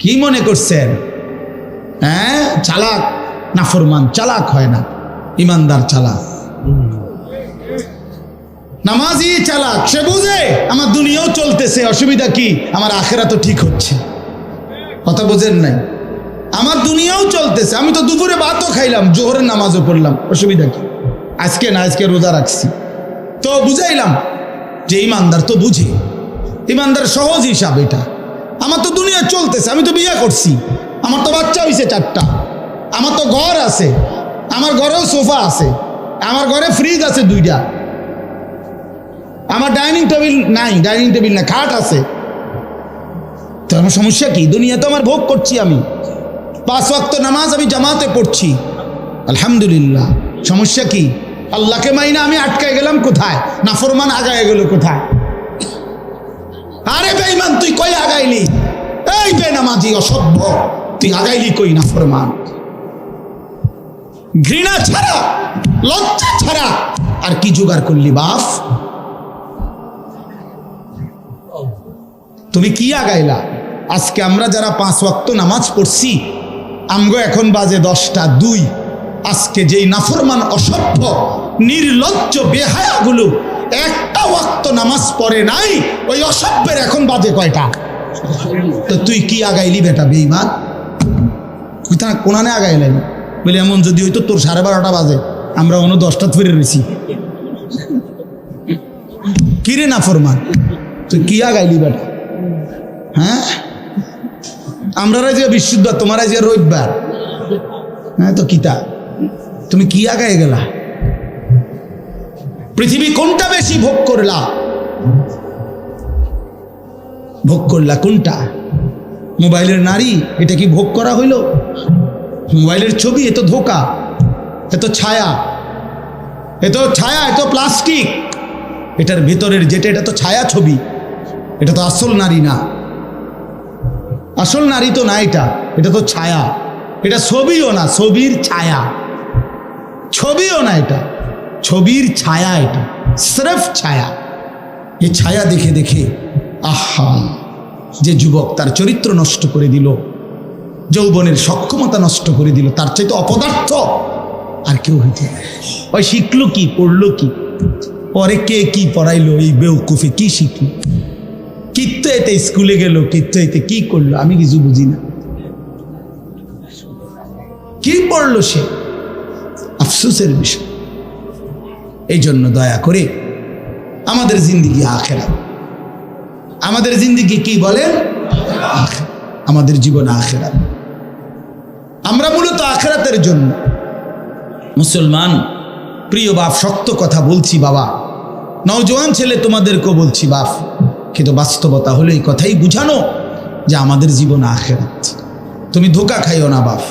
কি মনে করছেন? হ্যাঁ, চালাক নাফরমান চালাক হয় না, ইমানদার চালাক। নামাজি চালাক, সে বুঝে আমার দুনিয়াও চলতেছে, অসুবিধা কি, আমার আখেরাতও ঠিক হচ্ছে। কথা বোঝেন নাই? আমার দুনিয়াও চলতেছে, আমি তো দুপুরে ভাতও খাইলাম, জোহরের নামাজও পড়লাম, অসুবিধা কি? আজকে না, আজকে রোজা রাখছি। তো বুঝাইলাম যে ইমানদার তো বুঝে, ইমানদার সহজ হিসাব এটা। আমার তো দুনিয়া চলতেছে, আমি তো বিয়ে করছি, আমার তো বাচ্চা হয়েছে 4টা, আমার তো ঘর আছে, আমার ঘরেও সোফা আছে, আমার ঘরে ফ্রিজ আছে 2টা, আমার ডাইনিং টেবিল নাই, ডাইনিং টেবিল না, খাট আছে। তো আমার সমস্যা কি? দুনিয়া তো আমার ভোগ করছি, আমি 5 ওয়াক্ত নামাজ আমি জামাতে পড়ছি, আলহামদুলিল্লাহ। সমস্যা কি? আল্লাহকে মাইনা আমি আটকায় গেলাম কোথায়? নাফরমান আগায় গেল কোথায়? আরে বেঈমান, তুই কই আগাইলি? এই বেনামাজি অসভ্য, তুই আগাইলি কই? নাফরমান। ঘৃণা ছাড়া, লজ্জা ছাড়া আর কি জোগাড় করলি বাপ? তুমি কি আগাইলা? আজকে আমরা যারা 5 ওয়াক্ত নামাজ পড়ছি, আমগো এখন বাজে 10টা 2। আজকে যেই নাফরমান অসভ্য নির্লজ্জ বেহায়াগুলো একটা ওয়াক্ত নামাজ পড়ে নাই, ওই অসভ্যের এখন বাজে কয়টা? তো তুই কি আগাইলি বেটা বেঈমান? কোনানে আগাইলেন বলে, এমন যদি হইতো তোর 12:30 বাজে, আমরা অন্য 10টা ফিরে রয়েছি। কিরে নাফরমান, তুই কি আগাইলি বেটা? হ্যাঁ, আমরা যে বিশুদ্ধ, তোমার যে রবিবার। হ্যাঁ, তো কিতা তুমি কি আগায় গেলা? পৃথিবী কোনটা বেশি ভোগ করলা? ভোগ করলা কোনটা? মোবাইলের নারী, এটা কি ভোগ করা হইল? মোবাইলের ছবি, এ তো ধোকা, এ তো ছায়া, এ তো ছায়া, এ তো প্লাস্টিক। এটার ভেতরের যেটা, এটা তো ছায়া ছবি, এটা তো আসল নারী না। আসল নারী তো না, এটা তো ছায়া। এটা ছবিও না, ছবির ছায়া। ছবিও না, এটা ছবির ছায়া, এটা স্রেফ ছায়া। এই ছায়া দেখে দেখে আহা, যে যুবক তার চরিত্র নষ্ট করে দিল, যৌবনের সক্ষমতা নষ্ট করে দিল, তার চাইতে অপদার্থ আর কেউ হইতে। ওই শিখলো কি, পড়লো কি, পরে কে কি পড়াইলো, এই বেউকুফে কি শিখলো? কিত্তো এতে স্কুলে গেল, কিত্তো এতে কি করলো, আমি কিছু বুঝি না। কি পড়লো সে? আফসোসের বিষয়। এই জন্য দয়া করে আমাদের জিন্দিগি আখেরাত, আমাদের জিন্দিগি কি বলেন? আমাদের জীবন আখেরাত। আমরা মূলত আখেরাতের জন্য মুসলমান। প্রিয় বাপ, শক্ত কথা বলছি বাবা, নওজোয়ান ছেলে তোমাদেরকেও বলছি বাপ, কিন্তু বাস্তবতা হলো এই কথাই বুঝানো যে আমাদের জীবন আখেরাত। তুমি ধোঁকা খাইও না বাপ,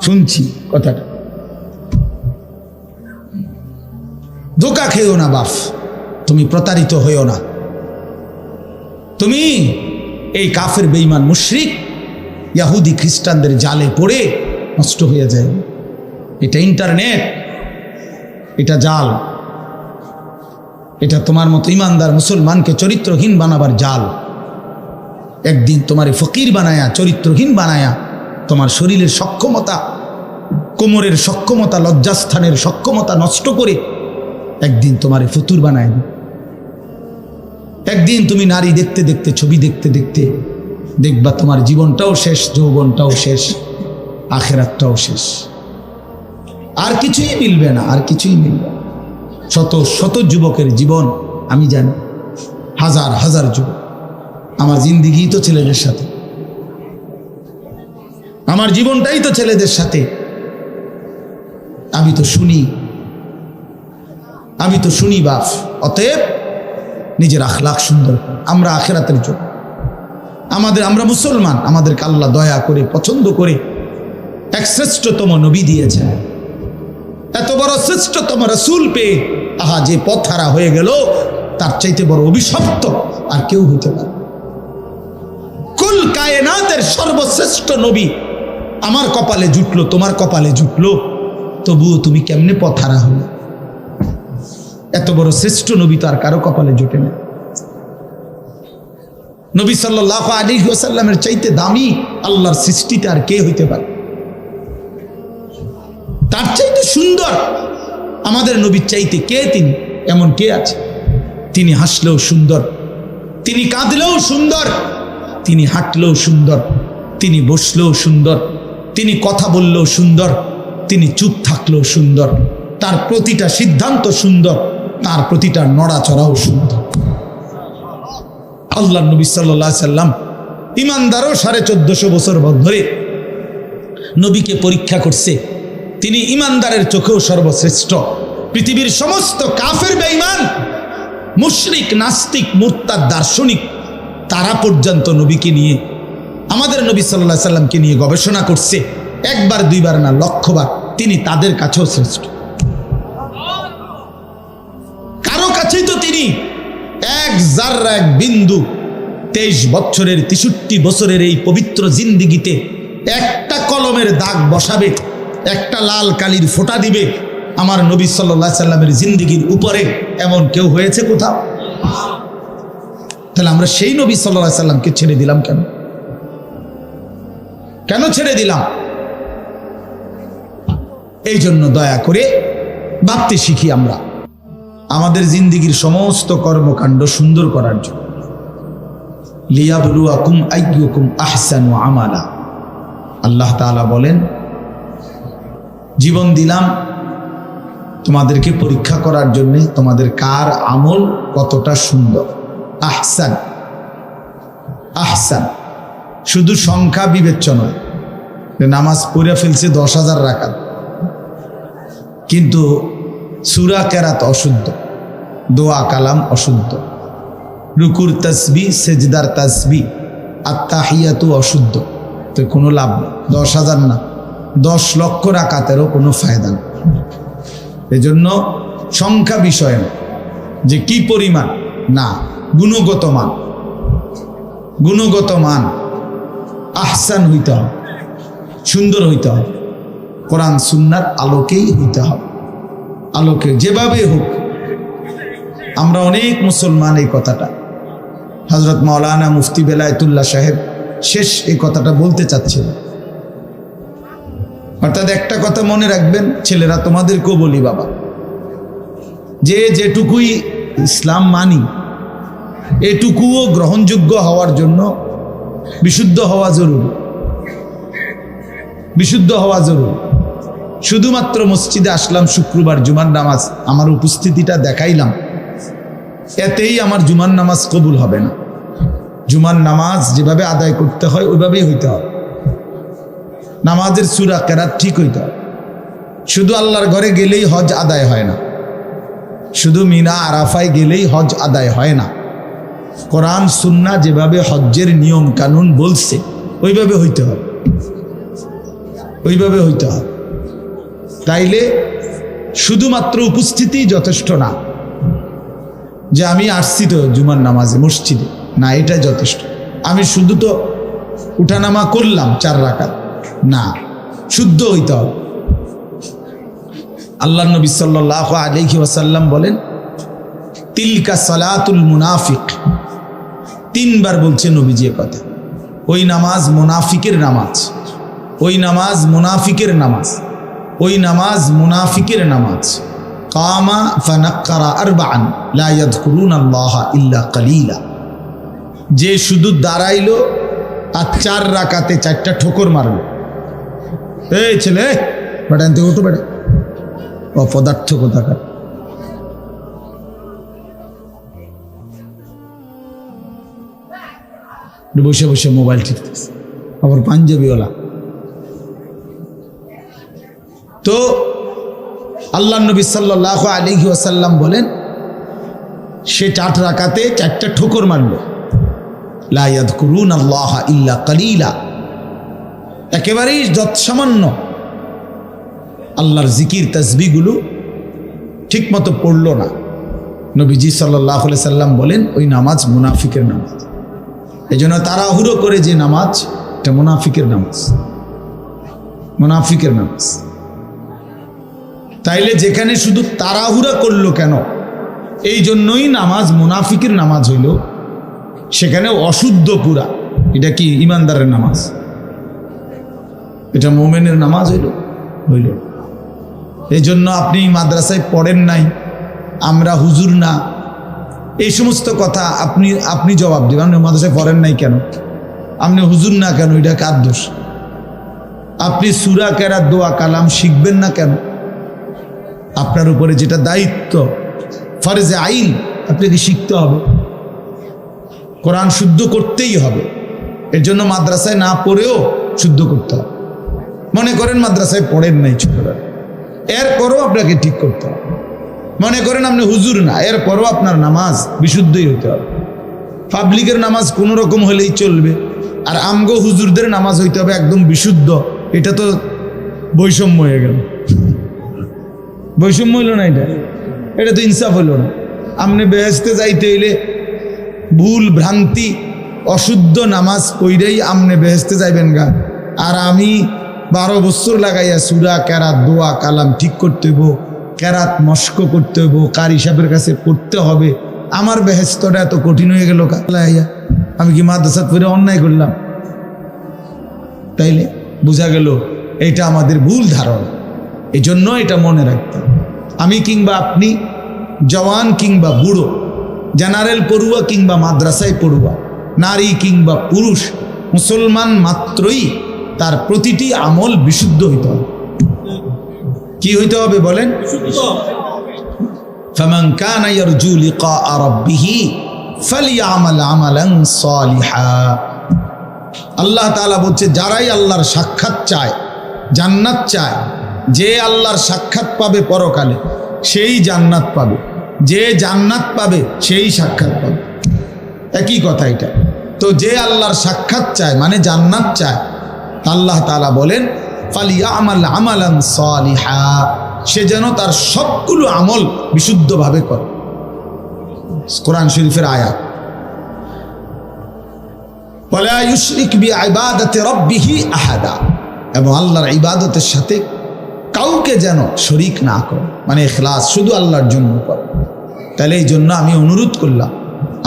শুনছি কথাটা, ধোঁকা খেও না বাপ, তুমি প্রতারিত হইও না। তুমি এই কাফের বেঈমান মুশরিক ইহুদি খ্রিস্টানদের জালে পড়ে নষ্ট হয়ে যায়। এটা ইন্টারনেট, এটা জাল, এটা তোমার মতো ইমানদার মুসলমানকে চরিত্রহীন বানাবার জাল। একদিন তোমার ফকির বানায়া, চরিত্রহীন বানায়া, তোমার শরীরের সক্ষমতা, কোমরের সক্ষমতা, লজ্জাস্থানের সক্ষমতা নষ্ট করে একদিন তোমার ফতুর বানায়। একদিন তুমি নারী দেখতে দেখতে, ছবি দেখতে দেখতে দেখবা তোমার জীবনটাও শেষ, যৌবনটাও শেষ, আখেরাতটাও শেষ। আর কিছুই মিলবে না, আর কিছুই মিলবে না। শত শত যুবকের জীবন আমি জানি, হাজার হাজার যুবক। আমার জিন্দিগি তো ছেলেদের সাথে, আমার জীবনটাই তো ছেলেদের সাথে। আমি তো শুনি বাপ। অতএব নিজের আখলাক সুন্দর, আমরা আখেরাতের জন্য, আমরা মুসলমান, আমাদেরকে আল্লাহ দয়া করে পছন্দ করে এক শ্রেষ্ঠতম নবী দিয়েছেন। এত বড় শ্রেষ্ঠতম রাসূল পেয়ে আহা, যে পথ হারা হয়ে গেল, তার চাইতে বড় অভিশপ্ত আর কেউ হইতে পারে। কুল কায়নাতের সর্বশ্রেষ্ঠ নবী আমার কপালে জুটলো, তোমার কপালে জুটলো, তবুও তুমি কেমনে পথ হারা হলো? এত বড় শ্রেষ্ঠ নবী তো আর কারো কপালে জুটে না। নবী সাল্লাল্লাহু আলাইহি ওয়াসাল্লামের চাইতে দামি আল্লাহর সৃষ্টিতে আর কে হইতে পারে? তার চাইতে সুন্দর আমাদের নবীর চাইতে কে তিনি? এমন কে আছে? তিনি হাসলেও সুন্দর, তিনি কাঁদলেও সুন্দর, তিনি হাঁটলেও সুন্দর, তিনি বসলেও সুন্দর, তিনি কথা বললেও সুন্দর, তিনি চুপ থাকলেও সুন্দর, তার প্রতিটা সিদ্ধান্ত সুন্দর, তার প্রতিটা নড়াচড়াও সুন্দর। আল্লাহ নবী সাল্লাল্লাহু আলাইহি সাল্লাম ইমানদারও 1450 বছর ধরে নবীকে পরীক্ষা করছে। তিনি ইমানদারের চোখেও সর্বশ্রেষ্ঠ। পৃথিবীর সমস্ত কাফের বেঈমান, মুশরিক, নাস্তিক, মুরতাদ, দার্শনিক তারা পর্যন্ত নবীকে নিয়ে, আমাদের নবী সাল্লাল্লাহু আলাইহি সাল্লামকে নিয়ে গবেষণা করছে, একবার দুইবার না, লক্ষবার। তিনি তাদের কাছেও শ্রেষ্ঠ। কারো কাছেই তো তিনি এক জাররা, এক বিন্দু 23 বছরের 63 বছরের এই পবিত্র জিন্দিগিতে একটা কলমের দাগ বসাবে, একটা লাল কালির ফোঁটা দিবে আমার নবী সাল্লাল্লাহু আলাইহি সাল্লামের জিন্দিগির উপরে, এমন কেউ হয়েছে কোথাও? তাহলে আমরা সেই নবী সাল্লাল্লাহু আলাইহি সাল্লামকে ছেড়ে দিলাম কেন? কেন ছেড়ে দিলাম? এই জন্য দয়া করে ভাবতে শিখি আমরা আমাদের জিন্দিগির সমস্ত কর্মকাণ্ড সুন্দর করার জন্য। লিয়াবলুয়াকুম আইয়ুকুম আহসানু আমালা। আল্লাহ তাআলা বলেন, জীবন দিলাম তোমাদেরকে পরীক্ষা করার জন্য, তোমাদের কার আমল কতটা সুন্দর। আহসান, আহসান শুধু সংখ্যা বিবেচ্য নয়। নামাজ পড়ে ফেলছে 10,000 রাকাত, কিন্তু সূরা কেরাত অশুদ্ধ, দোয়া কালাম অশুদ্ধ, রুকুর তাসবিহ, সেজদার তাসবিহ, আত্তাহিয়াতু অশুদ্ধ, তো কোনো লাভ নেই। 10,000 না, 10 লক্ষ রাকাতেরও কোনো ফায়দা নেই। এজন্য সংখ্যা বিষয় না, যে কি পরিমাণ, না, গুণগত মান। গুণগত মান, আহসান হইতে হবে, সুন্দর হইতে হবে, কোরআন সুন্নাহর আলোকেই হইতে হবে। আলোকে যেভাবে হোক। আমরা অনেক মুসলমান এই কথাটা, হযরত মাওলানা মুফতি বেলায়েতুল্লাহ সাহেব শেষ এই কথাটা বলতে চাচ্ছিল। অর্থাৎ একটা কথা মনে রাখবেন ছেলেরা, তোমাদেরকেও বলি বাবা, যে যেটুকুই ইসলাম মানি এটুকুও গ্রহণযোগ্য হওয়ার জন্য বিশুদ্ধ হওয়া জরুরি। বিশুদ্ধ হওয়া জরুরি। শুধুমাত্র মসজিদে আসলাম শুক্রবার জুমার নামাজ, আমার উপস্থিতিটা দেখাইলাম, এতেই আমার জুমার নামাজ কবুল হবে না। জুমার নামাজ যেভাবে আদায় করতে হয় ওইভাবেই হইতে হবে। নামাজের সূরা কেরাত ঠিক হইতে হবে। শুধু আল্লাহর ঘরে গেলেই হজ আদায় হয় না, শুধু মিনা আরাফায় গেলেই হজ আদায় হয় না। কোরআন সুন্নাহ যেভাবে হজ্জের নিয়ম কানুন বলছে ওইভাবে হইতে হবে, ওইভাবে হইতে হবে। তাইলে শুধুমাত্র উপস্থিতি যথেষ্ট না, যে আমি আসছি তো জুমার নামাজে মসজিদে, না, এটা যথেষ্ট। আমি শুধু তো উঠানামা করলাম 4 রাকাত, না, শুদ্ধ হইতে হবে। আল্লাহ নবী সাল্লাল্লাহু আলাইহি ওয়াসাল্লাম বলেন, তিলকা সালাতুল মুনাফিক। 3 বার বলছে নবীজি কথা। ওই নামাজ মুনাফিকের নামাজ, ওই নামাজ মুনাফিকের নামাজ, ওই নামাজ মুনাফিকের নামাজ। কামা ফানাক্কারা আরবাআন লা ইয়াযকুরুনাল্লাহা ইল্লা কালিলা। যে শুধু দাঁড়াইলো আর 4 রাকাতে 4টা ঠোকর মারলো। এই ছেলে, বেটা আনতে উঠো, বেটা অপদার্থ কোথাকার। বসে বসে মোবাইল টিপতেছে, আবার পাঞ্জাবিওয়ালা। তো আল্লাহ নবী সাল্লাল্লাহু আলাইহি ওয়াসাল্লাম বলেন, সে 4 রাকাতে 4টা ঠোকর মারল। লা ইয়াযকুরুনাল্লাহা ইল্লা কালিলা। একেবারেই যৎসামান্য আল্লাহর জিকির তাসবিহগুলো ঠিক মতো পড়ল না। নবীজি সাল্লাল্লাহু আলাইহি সাল্লাম বলেন, ওই নামাজ মুনাফিকের নামাজ। এই জন্য তাড়াহুড়ো করে যে নামাজ, এটা মুনাফিকের নামাজ, মুনাফিকের নামাজ। তাইলে যেখানে শুধু তাড়াহুড়া করলো কেন, এই জন্যই নামাজ মুনাফিকের নামাজ হইল। সেখানে অশুদ্ধ পুরা, এটা কি ইমানদারের নামাজ? এটা মোমেনের নামাজ হইল? এই জন্য আপনি মাদ্রাসায় পড়েন নাই, আমরা হুজুর না, এই সমস্ত কথা আপনি জবাব দেবেন। আপনি মাদ্রাসায় পড়েন নাই কেন, আপনি হুজুর না কেন, এটা কার দোষ? আপনি সূরা কেরাত দোয়া কালাম শিখবেন না কেন? আপনার উপরে যেটা দায়িত্ব ফরজে আইন, আপনাকে শিখতে হবে, কোরআন শুদ্ধ করতেই হবে। এর জন্য মাদ্রাসায় না পড়েও শুদ্ধ করতে হবে। মনে করেন মাদ্রাসায় পড়েন নাই ছোটরা, এরপরও আপনাকে ঠিক করতে হবে। মনে করেন আপনি হুজুর না, এরপরও আপনার নামাজ বিশুদ্ধই হইতে হবে। পাবলিকের নামাজ কোনো রকম হলেই চলবে, আর আমগো হুজুরদের নামাজ হইতে হবে একদম বিশুদ্ধ। এটা তো বৈষম্য হয়ে গেল। বৈষম্য হইল না, এটা তো ইনসাফ হইল না। আপনি বেহেশতে যাইতে হইলে ভুল ভ্রান্তি অশুদ্ধ নামাজ কইরেই আপনি বেহেশতে যাইবেন গা, আর আমি 12 বছর লাগাইয়া সূরা কেরাত দোয়া কালাম ঠিক করতে হইব, কেরাত মস্ক করতে হইব, কারি সাহেবের কাছে পড়তে হবে। আমার বেহেশতটা এত কঠিন হয়ে গেল কালাইয়া, আমি কি মাদ্রাসা পড়ে অন্যায় করলাম? তাইলে বোঝা গেল এটা আমাদের ভুল ধারণা। এই জন্য এটা মনে রাখতে, আমি কিংবা আপনি, জওয়ান কিংবা বুড়ো, জেনারেল পড়ুয়া কিংবা মাদ্রাসায় পড়ুয়া, নারী কিংবা পুরুষ, মুসলমান মাত্রই তার প্রতিটি আমল বিশুদ্ধ হইতে হবে। কি হইতে হবে বলেন? ফামান কানা ইয়ারজু লিকা রাব্বিহি ফালইআমাল আমালান সালিহা। আল্লাহ তাআলা বলছে, যারাই আল্লাহর সাক্ষাৎ চায়, জান্নাত চায়, যে আল্লাহর সাক্ষাৎ পাবে পরকালে সেই জান্নাত পাবে, যে জান্নাত পাবে সেই সাক্ষাৎ পাবে, একই কথা এটা। তো যে আল্লাহর সাক্ষাৎ চায় মানে জান্নাত চায়, আল্লাহ তাআলা বলেন ফালিয়ামাল আমালান সালিহা, সে যেন তার সবগুলো আমল বিশুদ্ধভাবে করে। কোরআন শরীফের আয়াত, ওয়ালা ইউশরিক বিইবাদাতি রাব্বিহি আহাদা, এবং আল্লাহর ইবাদতের সাথে কাউকে যেন শরীক না করে, মানে ইখলাস, শুধু আল্লাহর জন্য করে। তাহলে এই জন্য আমি অনুরোধ করলাম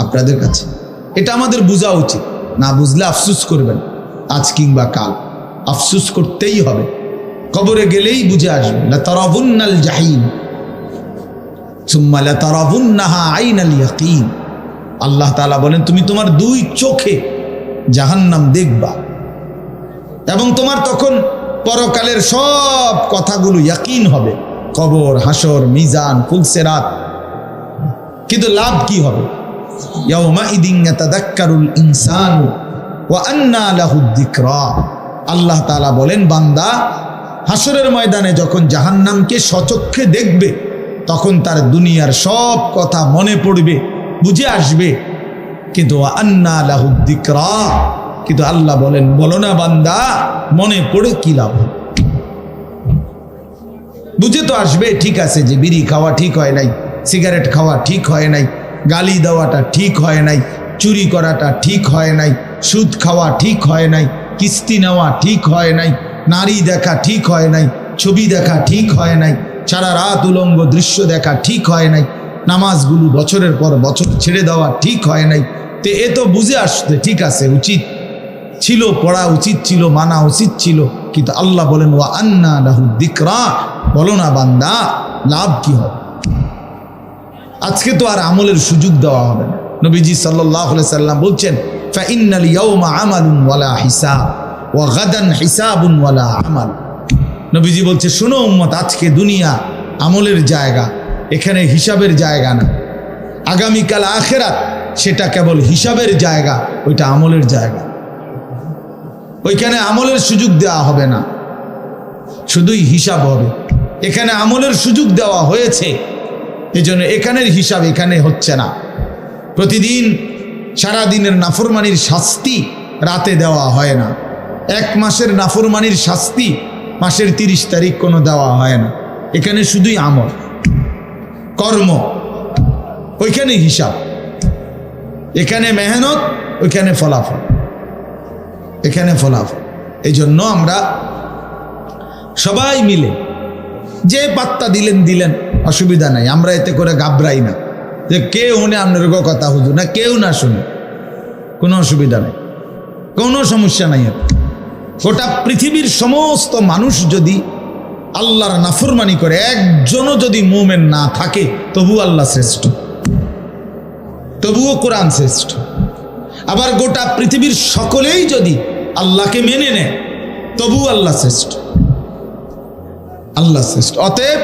আপনাদের কাছে, এটা আমাদের বোঝা উচিত। না বুঝলে আফসোস করবেন, আজ কিংবা কাল আফসোস করতেই হবে। কবরে গেলেই বুঝে আসবে, লাতারাবুন্নাল জাহিম সুম্মা লাতারাবুন্নাহা আইনাল ইয়াকিন। আল্লাহ তাআলা বলেন, তুমি তোমার 2 চোখে জাহান্নাম দেখবা, এবং তোমার তখন পরকালের সব কথাগুলো ইয়াকিন হবে, কবর, হাসর, মিজান, ফুলসিরাত। কিন্তু লাভ কি হবে? ইয়াউমা ইদিন ইয়াতাযাক্কারুল ইনসানু ওয়া আন্না লাহুদ যিকরা। আল্লাহ তাআলা বলেন, বান্দা হাসরের ময়দানে যখন জাহান্নামকে সচক্ষে দেখবে, তখন তার দুনিয়ার সব কথা মনে পড়বে, বুঝে আসবে। কিন্তু ওয়া আন্না লাহুদ যিকরা, কিন্তু আল্লাহ বলেন, বলো না বান্দা, মনে পড়ে কি লাভ? বুঝে তো আসবে, ঠিক আছে যে বিড়ি খাওয়া ঠিক হয় নাই, সিগারেট খাওয়া ঠিক হয় নাই, গালি দেওয়াটা ঠিক হয় নাই, চুরি করাটা ঠিক হয় নাই, সুদ খাওয়া ঠিক হয় নাই, কিস্তি নেওয়া ঠিক হয় নাই, নারী দেখা ঠিক হয় নাই, ছবি দেখা ঠিক হয় নাই, সারা রাত উলঙ্গ দৃশ্য দেখা ঠিক হয় নাই, নামাজগুলো বছরের পর বছর ছেড়ে দেওয়া ঠিক হয় নাই। তো এ তো বুঝে আসতে ঠিক আছে, উচিত ছিল, পড়া উচিত ছিল, মানা উচিত ছিল। কিন্তু আল্লাহ বলেন, ওয়া আন্না লাহুদ যিকরা, বলো না বান্দা, লাভ কি হবে? আজকে তো আর আমলের সুযোগ দেওয়া হবে না। নবীজি সাল্লাল্লাহু আলাইহি সাল্লাম বলছেন, ফা ইন্নাল ইয়াউমা আমালুন ওয়ালা হিসাব ওয়া গাদান হিসাবুন ওয়ালা আমাল। নবীজি বলছে, শোনো উম্মত, আজকে দুনিয়া আমলের জায়গা, এখানে হিসাবের জায়গা না। আগামীকাল আখিরাত, সেটা কেবল হিসাবের জায়গা, ওইটা আমলের জায়গা। ওইখানে আমলের সুযোগ দেওয়া হবে না, শুধুই হিসাব হবে। এখানে আমলের সুযোগ দেওয়া হয়েছে, এজন্য এখানের হিসাব এখানে হচ্ছে না। প্রতিদিন সারাদিনের নাফরমানির শাস্তি রাতে দেওয়া হয় না। 1 মাসের নাফরমানির শাস্তি মাসের 30 তারিখ কোনো দেওয়া হয় না। এখানে শুধুই আমল, কর্ম, ওইখানে হিসাব। এখানে মেহনত, ওইখানে ফলাফল, এখানে ফলাফল। এই জন্য আমরা সবাই মিলে যে পাত্তা দিলেন, অসুবিধা নাই, আমরা এতে করে ঘাবড়াই না যে কে শুনে আপনার কথা হুজুর, না কেউ না শুনে। কোনো অসুবিধা নেই, কোনো সমস্যা নাই। গোটা পৃথিবীর সমস্ত মানুষ যদি আল্লাহর নাফরমানি করে, একজনও যদি মুমিন না থাকে, তবু আল্লাহ শ্রেষ্ঠ, তবুও কোরআন শ্রেষ্ঠ। আবার গোটা পৃথিবীর সকলেই যদি আল্লাহকে মেনে নেয়, তবু আল্লাহ শ্রেষ্ঠ, আল্লাহ শ্রেষ্ঠ। অতএব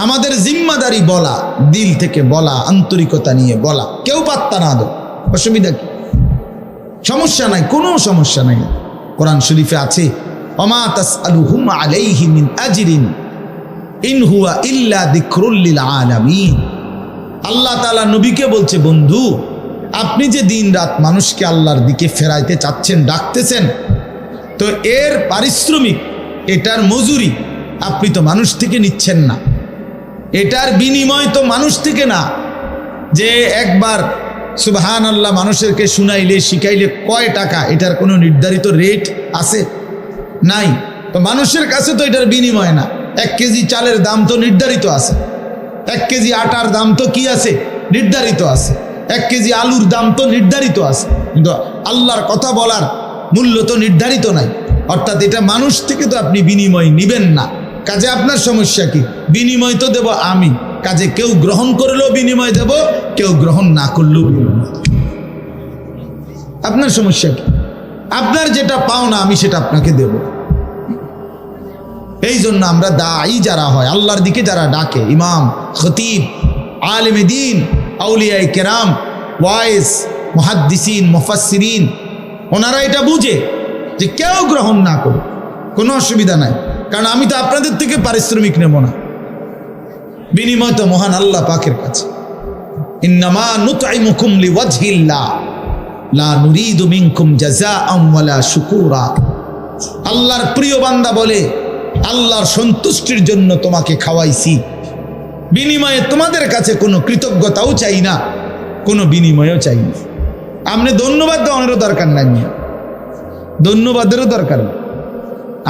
আমাদের জিম্মাদারি বলা, দিল থেকে বলা, আন্তরিকতা নিয়ে বলা, কেউ পাত্তা না দেয়, অসুবিধা কি? সমস্যা নাই, কোনো সমস্যা নাই। কোরআন শরীফে আছে, ওমা তাসআলুহুম আলাইহি মিন আজরিন ইন হুয়া ইল্লা যিকরুল লিল আলামিন। আল্লাহ তাআলা নবীকে বলছে, বন্ধু আপনি যে দিন রাত মানুষকে আল্লাহর দিকে ফেরাইতে চাচ্ছেন, ডাকতেছেন, তো এর পারিশ্রমিক, এটার মজুরি আপনি তো মানুষ থেকে নিচ্ছেন না, এটার বিনিময় তো মানুষ থেকে না। যে একবার সুবহানাল্লাহ মানুষেরকে শুনাইলে, শিখাইলে কয় টাকা, এটার কোনো নির্ধারিত রেট আছে? নাই। তো মানুষের কাছে তো এটার বিনিময় না। 1 কেজি চালের দাম তো নির্ধারিত আছে, 1 কেজি আটার দাম তো কি আছে? নির্ধারিত আছে। 1 কেজি আলুর দাম তো নির্ধারিত আছে, কিন্তু আল্লাহর কথা বলার মূল্য তো নির্ধারিত নাই। অর্থাৎ এটা মানুষ থেকে তো আপনি বিনিময় নিবেন না। কাজে আপনার সমস্যা কি? বিনিময় তো দেব আমি, কাজে কেউ গ্রহণ করলেও বিনিময় দেব, কেউ গ্রহণ না করলেও বিনিময় দেব। আপনার সমস্যা কি? আপনার যেটা পাও না, আমি সেটা আপনাকে দেব। এই জন্য আমরা দাঈ যারা হয়, আল্লাহর দিকে যারা ডাকে, ইমাম, খতিব, আলেম দ্বীন, আউলিয়ায়ে কেরাম, ওয়াইজ, মুহাদ্দিসিন, মুফাসসিরিন, ওনারা এটা বুঝে যে কেউ গ্রহণ না করে কোনো অসুবিধা নাই, কারণ আমি তো আপনাদের থেকে পারিশ্রমিক নেব না, বিনিময় তো মহান আল্লাহ পাকের কাছে। ইন্নামা নুতঈমুকুম লিওয়াজহিল্লাহ লা নুরিদু মিনকুম জাযাআম ওয়ালা শুকুরা। আল্লাহর প্রিয় বান্দা বলে, আল্লাহর সন্তুষ্টির জন্য তোমাকে খাওয়াইছি, বিনিময়ে তোমাদের কাছে কোনো কৃতজ্ঞতাও চাই না, কোনো বিনিময়ও চাই না। আপনি ধন্যবাদ দেওয়ারও দরকার নাই, ধন্যবাদেরও দরকার নেই।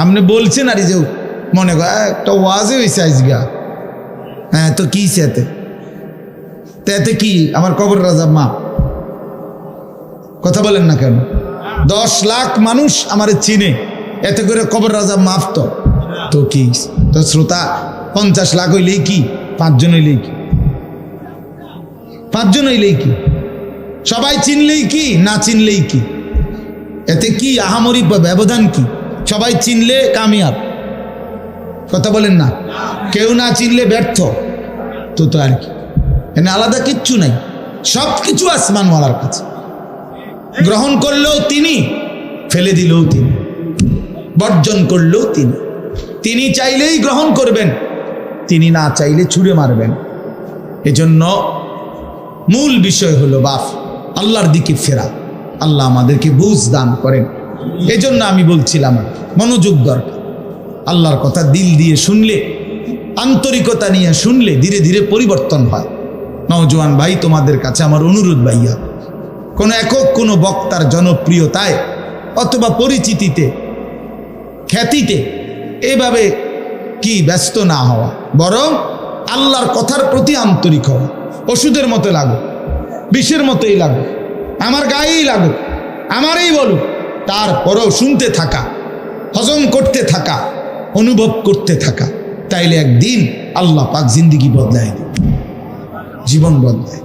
আপনি বলছেন আর যে মনে কর একটা ওয়াজে হয়েছে আজগা, হ্যাঁ তো কি সেতে তেতে কি আমার কবর রাজা মা, কথা বলেন না কেন? 10 লাখ মানুষ আমার চিনে, এতে করে কবর রাজা মাফ তো কি? তো শ্রোতা 50 লাখ হইলেই কি? 5 জন হইলেই কি? 5 জন হইলেই কি? সবাই চিনলেই কি, না চিনলেই কি? এতে কি আহামরি ব্যবধান কি? সবাই চিনলে কামিয়াব, কথা বলেন না? কেউ না চিনলে ব্যর্থ, তো আর কি? এখানে আলাদা কিচ্ছু নাই, সব কিছু আসমানওয়ালার কাছে। গ্রহণ করলেও তিনি, ফেলে দিলেও তিনি, বর্জন করলেও তিনি। তিনি চাইলেই গ্রহণ করবেন, তিনি না চাইলে ছুঁড়ে মারবেন। এজন্য মূল বিষয় হলো বাপ আল্লাহর দিকে ফেরা। আল্লাহ আমাদেরকে বুঝ দান করেন। এজন্য আমি বলছিলাম মনোযোগ দরকার। আল্লাহর কথা দিল দিয়ে শুনলে, আন্তরিকতা নিয়ে শুনলে ধীরে ধীরে পরিবর্তন হয়। নওজোয়ান ভাই, তোমাদের কাছে আমার অনুরোধ, ভাইয়া, কোনো একক কোনো বক্তার জনপ্রিয়তায় অথবা পরিচিতিতে, খ্যাতিতে এইভাবে কি ব্যস্ত না হওয়া, বরং আল্লাহর কথার প্রতি আন্তরিক হওয়া। ওষুধের মতো লাগুক, বিষের মতোই লাগুক, আমার গায়েই লাগুক, আমারই বলুক, তারপরেও শুনতে থাকা, হজম করতে থাকা, অনুভব করতে থাকা। তাইলে একদিন আল্লাহ পাক জিন্দিগি বদলায় দেবে, জীবন বদলায়,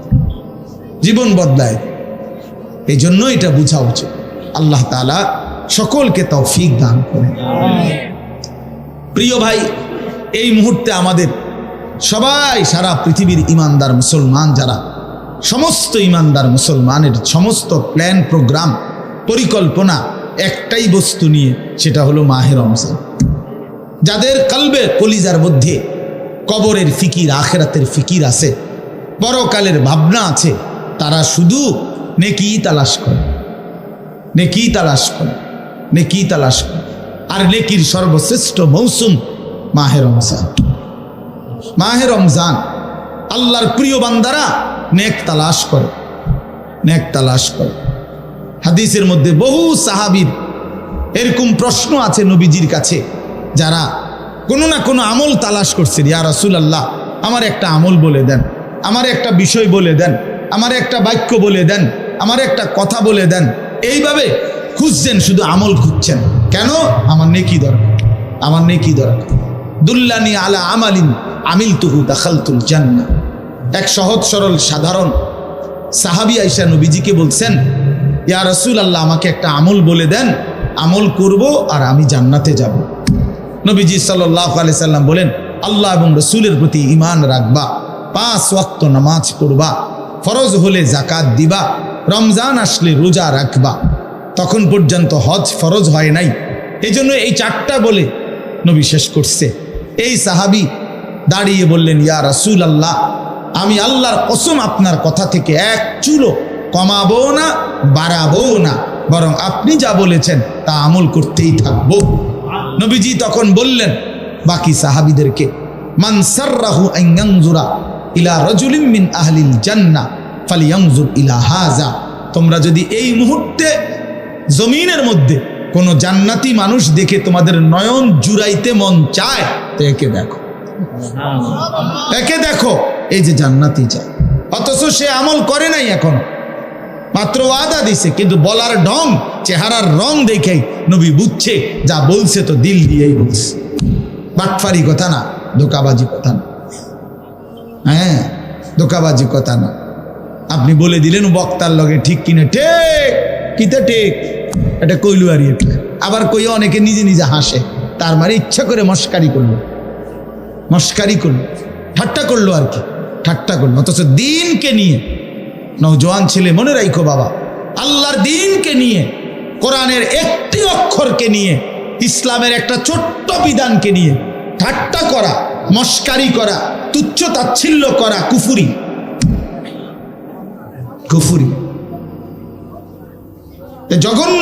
জীবন বদলায়। এই জন্য এটা বোঝা উচিত। আল্লাহ তাআলা সকলকে তৌফিক দান করেন। প্রিয় ভাই, এই মুহূর্তে আমাদের সবাই, সারা পৃথিবীর ইমানদার মুসলমান যারা, সমস্ত ইমানদার মুসলমানের সমস্ত প্ল্যান, প্রোগ্রাম, পরিকল্পনা একটাই বস্তু নিয়ে, সেটা হলো মাহে রমজান। যাদের কলবে, কলিজার মধ্যে কবরের ফিকির, আখিরাতের ফিকির আছে, পরকালের ভাবনা আছে, তারা শুধু নেকি তালাশ করে, নেকি তালাশ করে, নেকি তালাশ করে। আর নেকির সর্বশ্রেষ্ঠ মৌসুম মাহে রমজান। মাহে রমজান আল্লাহর প্রিয় বান্দারা নেক তালাশ করে, নেক তালাশ করে। হাদিসের মধ্যে বহু সাহাবীর এরকম প্রশ্ন আছে নবীজির কাছে, যারা কোনো না কোনো আমল তালাশ করছেন। ইয়া রাসূলুল্লাহ, আমার একটা আমল বলে দেন, আমার একটা বিষয় বলে দেন, আমার একটা বাক্য বলে দেন, আমার একটা কথা বলে দেন। এইভাবে খুঁজছেন, শুধু আমল খুঁজছেন। কেন? আমার নেকি দরকার, আমার নেকি দরকার। দুল্লানি আলা আমালিন আমিলতুহু দাখালতুল জান্নাহ। এক সহজ সরল সাধারণ সাহাবী আয়েশা নবীজিকে বলছেন, ইয়া রাসূলুল্লাহ, আমাকে একটা আমল বলে দেন, আমল করব আর আমি জান্নাতে যাব। নবীজি সাল্লাল্লাহু আলাইহি সাল্লাম বলেন, আল্লাহ এবং রসুলের প্রতি ঈমান রাখবা, 5 ওয়াক্ত নামাজ পড়বা, ফরজ হলে যাকাত দিবা, রমজান আসলে রোজা রাখবা। তখন পর্যন্ত হজ ফরজ হয় নাই, এই জন্য এই 4টা বলে নবী শেষ করছে। এই সাহাবী দাঁড়িয়ে বললেন, ইয়া রাসূলুল্লাহ, আমি আল্লাহর কসম আপনার কথা থেকে এক চুলও কমাবো না, বাড়াবো না, বরং আপনি যা বলেছেন তা আমল করতেই থাকবো। নবীজি তখন বললেন বাকি সাহাবীদেরকে, মান সাররাহু আন ইয়ানজুরা ইলা রাজুলিন মিন আহলিল জান্নাহ ফালইয়ানজুর ইলা হাযা। তোমরা যদি এই মুহূর্তে জমিনের মধ্যে কোনো জান্নাতি মানুষ দেখে তোমাদের নয়ন জুড়াইতে মন চায়, তো একে দেখো, একে দেখো, এই যে জান্নাতি চায়। অথচ সে আমল করে নাই, এখন মাত্র ওয়াদা দিছে, কিন্তু বলার ঢং, চেহারার রং দেখেই নবী বুঝছে যা বলছে তো দিল দিয়েই বলছে। বাটফারি কথা না, ধোকাবাজি কথা না। হ্যাঁ, ধোকাবাজি কথা না। আপনি বলে দিলেন বক্তার লগে ঠিক কিনে, ঠিক কিতে ঠিক, এটা কইলু আর এটা আবার কই, অনেকে নিজে নিজে হাসে, তার মানে ইচ্ছা করে মস্কারি করলো, মস্কারি করলো, ঠাট্টা করলো আর কি, ঠাট্টা করলো। অথচ দিনকে নিয়ে, নওজোয়ান ছেলে মনে রাখো বাবা, আল্লাহর দিনকে নিয়ে, কোরআনের একটি অক্ষরকে নিয়ে, ইসলামের একটা ছোট্ট বিধানকে নিয়ে ঠাট্টা করা, মস্কারি করা, তুচ্ছ তাচ্ছিল্য করা কুফুরি, কুফুরি, জঘন্য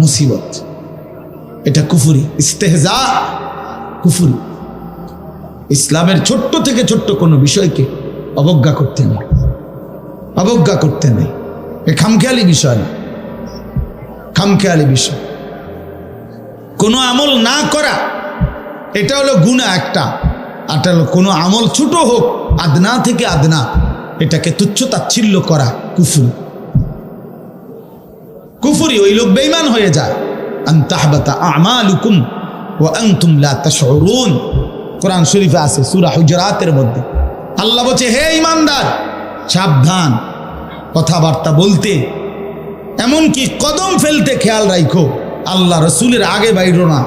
মুসিবত, এটা কুফুরি, ইস্তেহজা, কুফুরি। ইসলামের ছোট্ট থেকে ছোট্ট কোনো বিষয়কে অবজ্ঞা করতে নেই, অবজ্ঞা করতে নেই। এ খামখেয়ালি বিষয় না, খামখেয়ালি বিষয়। কোনো আমল না করা, এটা হলো গুনাহ একটা, আর এটা হলো কোনো আমল ছোট হোক, আদনা থেকে আদনা, এটাকে তুচ্ছ তাচ্ছিল্য করা কুফরি, কুফরি। ওই লোক বেঈমান হয়ে যায়। আন তাহবাতা আমালুকুম ওয়া আনতুম লা তাশউরুন, কোরআন শরীফে আছে সূরা হুজুরাতের মধ্যে। আল্লাহ বলছে, হে ঈমানদার, সাবধান কথাবার্তা বলতে, এমনকি কদম ফেলতে খেয়াল রাখো। আল্লাহ রসুলের আগে বাইরো না,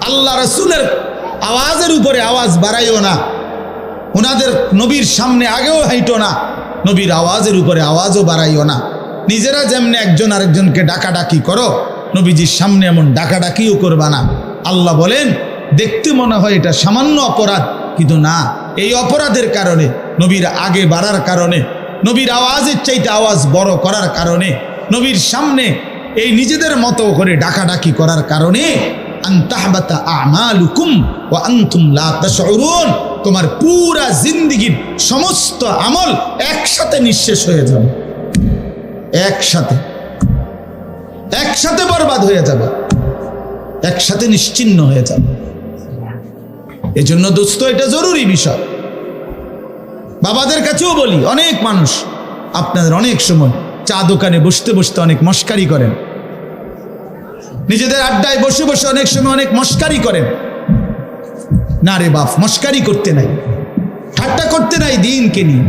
আল্লাহ রসুলের আওয়াজের উপরে আওয়াজ বাড়াইও না, ওনাদের নবীর সামনে আগেও হাইটো না, নবীর আওয়াজের উপরে আওয়াজও বাড়াইও না। নিজেরা যেমনি একজন আরেকজনকে ডাকাডাকি করো, নবীজির সামনে এমন ডাকাডাকিও করবা না। আল্লাহ বলেন, দেখতে মনে হয় এটা সামান্য অপরাধ, কিন্তু না, এই অপরাধের কারণে, নবীর আগে বাড়ার কারণে, নবীর আওয়াজের চাইতে আওয়াজ বড় করার কারণে, নবীর সামনে এই নিজেদের মতো করে ডাকাডাকি করার কারণে, আন তাহবাতা আমালুকুম ওয়া আনতুম লা তাশউরুন, তোমার পুরা জিন্দেগীর সমস্ত আমল একসাথে নিঃশেষ হয়ে যাবে, একসাথে, একসাথে বরবাদ হয়ে যাবে, একসাথে নিশ্চিহ্ন হয়ে যাবে। এজন্য দোস্ত, এটা জরুরি বিষয়। বাবাদের কাছেও বলি, অনেক মানুষ আপনাদের অনেক সময় চা দোকানে বসতে বসতে অনেক মস্কারি করেন, নিজেদের আড্ডায় বসে বসে অনেক সময় অনেক মস্কারি করেন। না রে বাপ, মস্কারি করতে নাই, ঠাট্টা করতে নাই দিনকে নিয়ে।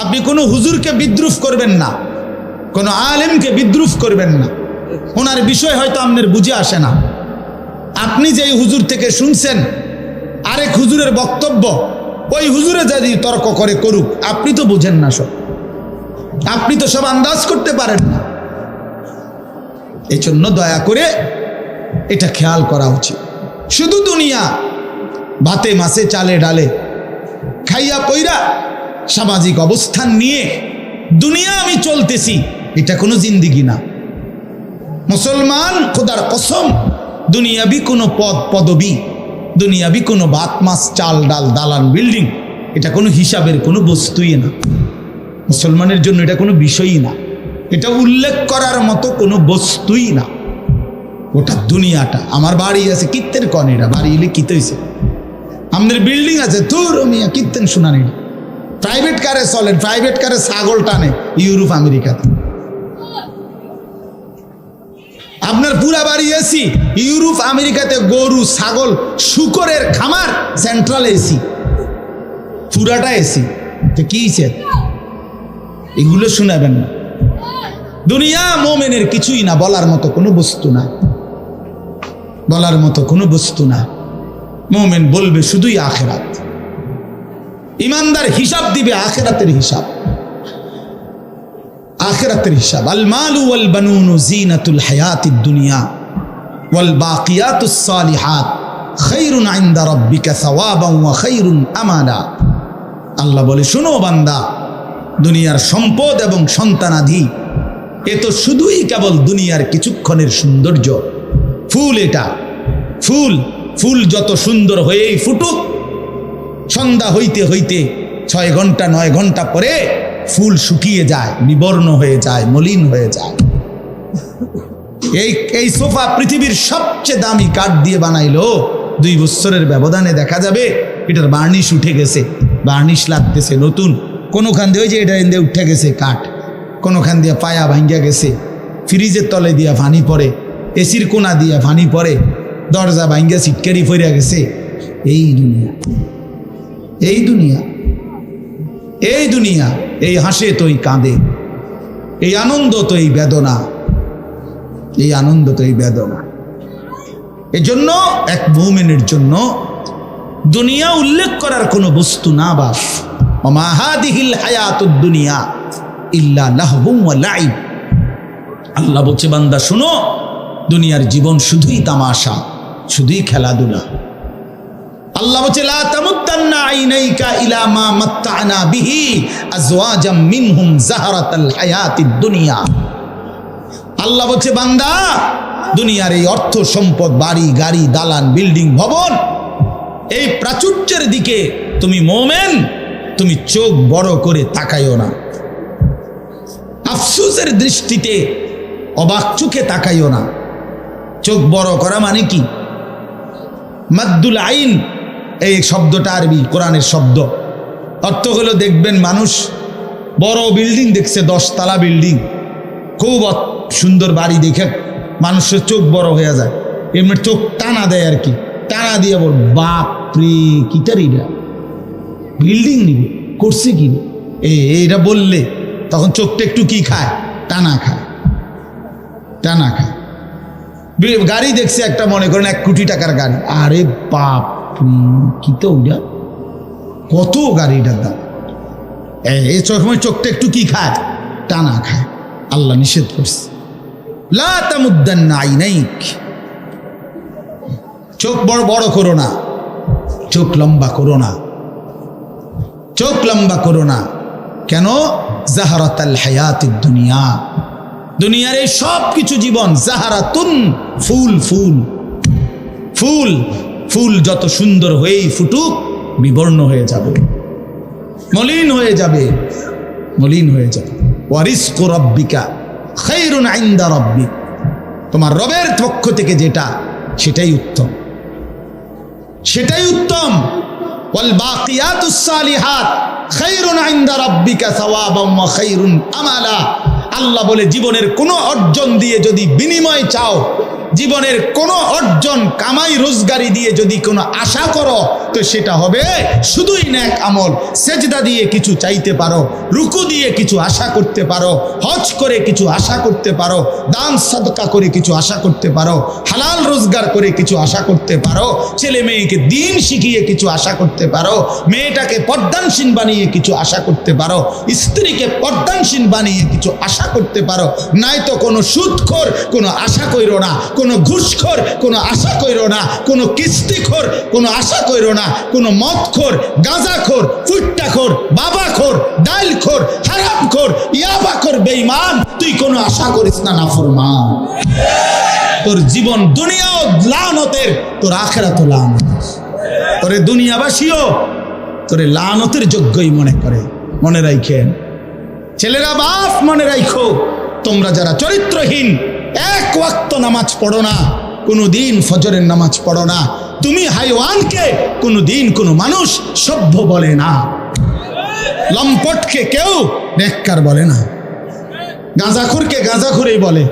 আপনি কোনো হুজুরকে বিদ্রুপ করবেন না, কোনো আলেমকে বিদ্রুপ করবেন না। ওনার বিষয় হয়তো আপনার বুঝে আসে না। আপনি যেই হুজুর থেকে শুনছেন আরেক হুজুরের বক্তব্য, ওই হুজুরে যদি তর্ক করে করুক, আপনি তো বুঝেন না সব, আপনি তো সব আন্দাজ করতে পারেন না। এই জন্য দয়া করে এটা খেয়াল করা উচিত। শুধু দুনিয়া, ভাতে মাছে চালে ডালে খাইয়া পইরা সামাজিক অবস্থান নিয়ে দুনিয়া আমি চলতেছি, এটা কোনো জিন্দিগি না। মুসলমান খোদার কসম, দুনিয়াবি কোনো পদ পদবি, দুনিয়াবি কোনো ভাত মাছ চাল ডাল দালান বিল্ডিং, এটা কোনো হিসাবের কোনো বস্তুই না। মুসলমানের জন্য এটা কোনো বিষয়ই না, এটা উল্লেখ করার মতো কোনো বস্তুই না। ওটা দুনিয়াটা। আমার বাড়ি আছে, কীর্তেন কন, এটা বাড়ি এলে কিতে হয়েছে, আমাদের বিল্ডিং আছে, তোর মিয়া কীর্তেন শোনানি। প্রাইভেট কারে চলেন, প্রাইভেট কারে ছাগল টানে ইউরোপ আমেরিকাতে, আপনার পুরা বাড়ি এসি, ইউরোপ আমেরিকাতে গরু ছাগল শুকরের খামার, সেন্ট্রাল এসি, পুরাটা এসি। তো কি এগুলো শোনাবেন না। দুনিয়া মোমেনের কিছুই না, বলার মতো কোনো বস্তু না, বলার মতো কোনো বস্তু না। মোমেন বলবে শুধুই আখেরাত। ইমানদার হিসাব দিবে আখেরাতের হিসাব, আখেরাতের হিসাব। আল মালু ওয়াল বানুন জিনাতুল হায়াতিদ দুনিয়া ওয়াল বাকিয়াতুস সালিহাত খায়রুন ইনদা রাব্বিকা সাওয়াবান ওয়া খায়রুন আমালা। আল্লাহ বলে, শোনো বান্দা, দুনিয়ার সম্পদ এবং সন্তানাদি এ তো শুধুই কেবল দুনিয়ার কিছুক্ষণের সৌন্দর্য। ফুল এটা, ফুল, ফুল যত সুন্দর হয়েই ফুটুক, সন্ধ্যা হইতে হইতে 6 ঘন্টা 9 ঘন্টা পরে ফুল শুকিয়ে যায়, বিবর্ণ হয়ে যায়, মলিন হয়ে যায়। এই সোফা পৃথিবীর সবচেয়ে দামি কাঠ দিয়ে বানাইলো, 2 বছরের ব্যবধানে দেখা যাবে এটার বার্নিশ উঠে গেছে, বার্নিশ লাগতেছে নতুন। কোনোখান দিয়ে ওই যে এটা এনে উঠে গেছে কাঠ, কোনোখান দিয়ে পায়া ভাঙ্গা গেছে, ফ্রিজের তলে দিয়া পানি পড়ে, এসির কোনা দিয়া পানি পড়ে, দরজা ভাঙ্গা সিটকারি ফইরা গেছে। এই দুনিয়া, এই দুনিয়া, এই দুনিয়া। এই হাসে তো এই কাঁদে, এই আনন্দ তো এই বেদনা, এই আনন্দ তো এই বেদনা। এজন্য এক মুমিনের জন্য দুনিয়া উল্লেখ করার কোনো বস্তু না। বাস ওমা হাদিহিল হায়াতুদ দুনিয়া ইল্লা লাহবুম ওয়া লাইব। আল্লাহ বলছে, বান্দা শুনো, দুনিয়ার জীবন শুধুই তামাশা, শুধুই খেলাধুলা। আল্লাহ বলছে, লা তামুদ্দান্না আইনাইকা ইলা মা মাত্তা'না বিহি আজওয়াজাম মিনহুম যাহরাতাল হায়াতিদ দুনিয়া। আল্লাহ বলছে, বান্দা দুনিয়ার এই অর্থ সম্পদ, বাড়ি গাড়ি, দালান, বিল্ডিং, ভবন, এই প্রাচুর্যের দিকে তুমি মোমেন, তুমি চোখ বড় করে তাকাইও না। আফসোসের দৃষ্টিতে অবাক চোখে তাকাইও না। চোখ বড় করা মানে কি? মাদ্দুল আইন, এই শব্দটা আরবি, কোরআনের শব্দ। অর্থ হলো, দেখবেন মানুষ বড় বিল্ডিং দেখছে, 10 তলা বিল্ডিং, খুব সুন্দর বাড়ি দেখে মানুষের চোখ বড় হয়ে যায়, এমনি চোখ টানা দেয় আর কি, টানা দিয়ে বল, বাপরে কিটার এটা বিল্ডিং নিবে করছে কি এইটা বললে তখন চোখটা একটু কি খায়, টানা খায়, টানা খায়। গাড়ি দেখছে একটা, মনে করেন 1 কোটি টাকার গাড়ি, আরে বাপ কি তো ওইটা, কত গাড়িটার দাম, এই সময় চোখটা একটু কি খায়, টানা খায়। আল্লাহ নিষেধ করছে, লা তামুদ্দান্না আইনাইক, চোখ বড় বড় করো না, চোখ লম্বা করো না, চোখ লম্বা করো না। কেন? যাহরাতাল হায়াতিদ দুনিয়া, দুনিয়ার এই সব কিছু জীবন, যাহরাতুন, ফুল, ফুল, ফুল, ফুল যত সুন্দর হয়েই ফুটুক, বিবর্ণ হয়ে যাবে, মলিন হয়ে যাবে, মলিন হয়ে যাবে। ওয়া রিজকু রাব্বিকা খায়রুন ইনদা রাব্বিক, তোমার রবের পক্ষ থেকে যেটা, সেটাই উত্তম, সেটাই উত্তম। ওয়াল বাকিয়াতুস সালিহাত খায়রুন ইনদা রাব্বিকা সাওয়াবান ওয়া খায়রুন আমালা। আল্লাহ বলে, জীবনের কোনো অর্জন দিয়ে যদি বিনিময় চাও, জীবনের কোনো অর্জন কামাই রোজগারি দিয়ে যদি কোনো আশা করো, তো সেটা হবে শুধুই নেক আমল। সেজদা দিয়ে কিছু চাইতে পারো, রুকু দিয়ে কিছু আশা করতে পারো, হজ করে কিছু আশা করতে পারো, দান সাদকা করে কিছু আশা করতে পারো, হালাল রোজগার করে কিছু আশা করতে পারো, ছেলে মেয়েকে দিন শিখিয়ে কিছু আশা করতে পারো, মেয়েটাকে পর্দানশীল বানিয়ে কিছু আশা করতে পারো, স্ত্রীকে পর্দানশীল বানিয়ে কিছু আশা করতে পারো। নাই তো কোনো সুদখোর কোনো আশা কইরো না, কোনো ঘুষখোর কোনো আশা কইরো না, কোনো কিস্তিখোর কোনো আশা কইরো না, কোনো মদখোর, গাঁজাখোর, ফুট্টাখোর, বাবাখোর, ডালখোর, হারামখোর, ইয়াবাখোর, বেঈমান, তুই কোনো আশা করিস না, নাফরমান। তোর জীবন দুনিয়াও লানতের, তোর আখিরাতও লানত। তোরে দুনিয়াবাসীও তোরে লানতের যোগ্যই মনে করে। মনে রাখেন ছেলেরা, বাপ মনে রাখো, তোমরা যারা চরিত্রহীন, 1 ওয়াক্ত নামাজ পড়ো না, কোনো দিন ফজরের নামাজ পড়ো না, তুমি হাইওয়ানকে কোনো দিন কোনো মানুষ সভ্য বলে না, লম্পটকে কেউ নেককার বলে না, গাঁজাখুরকে গাঁজাখুরেই বলে,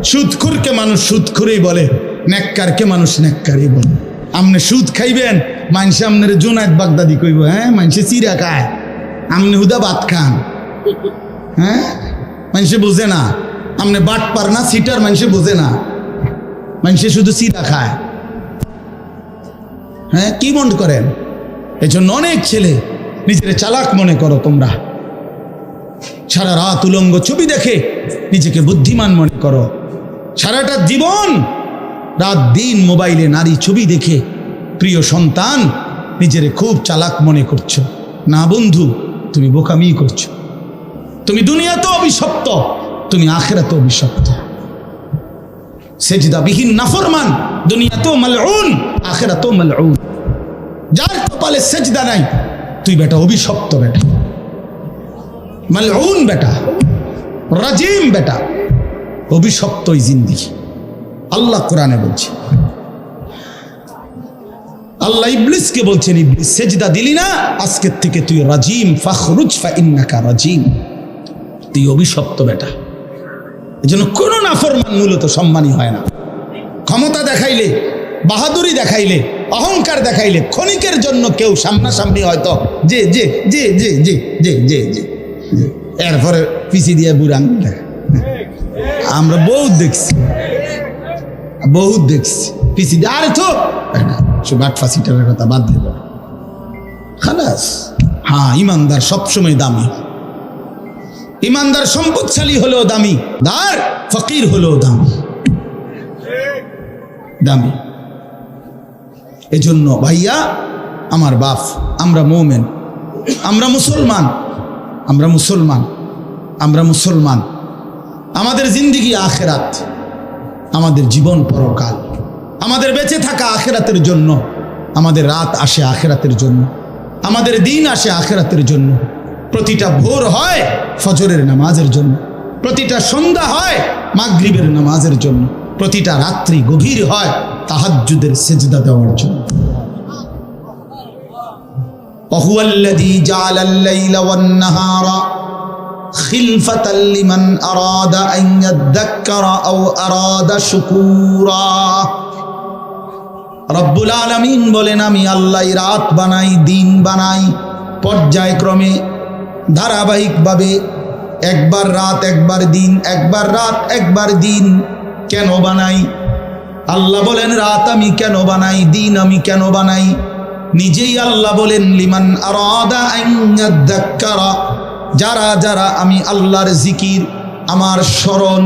সুদখোরকে মানুষ সুদখোরই বলে, নেককারকে মানুষ নেককারই বলে। আমনে সুদ খাইবেন, মানুষে আপনার জুনায়েদ বাগদাদি কইব, হ্যাঁ মানুষে চিরা খায়, আমনে হুদা ভাত খান। হ্যাঁ, মানুষে বোঝে না আমনে বাট পার না সিটার, মানুষে বোঝে না, মানুষে শুধু চিরা খায়। হ্যাঁ, কি মন করেন? এই জন্য অনেক ছেলে নিজের চালাক মনে করো তোমরা, সারা রাত উলঙ্গ ছবি দেখে নিজেকে বুদ্ধিমান মনে করো, সারাটা জীবন রাত দিন মোবাইলে নারী ছবি দেখে প্রিয় সন্তান নিজের খুব চালাক মনে করছো। না বন্ধু, তুমি বোকামি করছো। তুমি দুনিয়াতে অভিশপ্ত, তুমি আখিরাতে অভিশপ্ত। সেজদাবিহীন নাফরমান দুনিয়াতেও মালউন, আখিরাতেও মালউন। যার কপালে সেজদা নাই, তুই বেটা অভিশপ্ত, বেটা মালউন, বেটা রাজিম, বেটা অভিশপ্ত এই জিন্দেগি। আল্লাহ কোরআনে বলছে, আল্লাহ ইবলিসকে বলছেন, ইবলিস সেজদা দিলি না, আজকের থেকে তুই রাজিম, ফাখরুজ ফাইন্নাকা রাজিম, তুই অভিশপ্ত বেটা। এজন্য কোনো নাফরমান মূলত সম্মানী হয় না। ক্ষমতা দেখাইলে, বাহাদুরি দেখাইলে, অহংকার দেখাইলে ক্ষণিকের জন্য কেউ সামনাসামনি হয়তো যে যে যে যে যে যে যে যে এরপরে পিছিয়ে দিয়ে বুড়ান। আমরা বহুত দেখছি, বহুত দেখছি পিছিয়ে দিয়ে, আরে তো বাট ফাঁসিটার কথা বাদ দিল খালাস। হ্যাঁ, ইমানদার সবসময় দামি, ইমানদার সম্পদশালী হলেও দামি, দার ফকির হলেও দামি, দামি। এজন্য ভাইয়া আমার বাপ, আমরা মুমিন, আমরা মুসলমান, আমরা মুসলমান, আমরা মুসলমান। আমাদের জিন্দেগি আখিরাত, আমাদের জীবন পরকাল, আমাদের বেঁচে থাকা আখিরাতের জন্য, আমাদের রাত আসে আখিরাতের জন্য, আমাদের দিন আসে আখিরাতের জন্য। প্রতিটা ভোর হয় ফজরের নামাজের জন্য, প্রতিটা সন্ধ্যা হয় মাগরিবের নামাজের জন্য, প্রতিটা রাত্রি গভীর হয় তাহাজ্জুদের সিজদা দেওয়ার জন্য। ওয়াহুয়াল্লাযী জাআলাল লাইলা ওয়ান নাহারা খিলফাতাল লিমান আরাদা আন ইয়াযাক্কারা আও আরাদা শুকুরা। রব্বুল আলামিন বলেন, আমি আল্লাহ রাত বানাই, দিন বানাই, পর্যায়ক্রমে ধারাবাহিকভাবে, একবার রাত একবার দিন, একবার রাত একবার দিন। কেন বানাই? আল্লাহ বলেন রাত আমি কেন বানাই, দিন আমি কেন বানাই? নিজেই আল্লাহ বলেন, লিমান আরাদা আন ইয়াযাক্কারা, যারা যারা আমি আল্লাহর জিকির, আমার স্মরণ,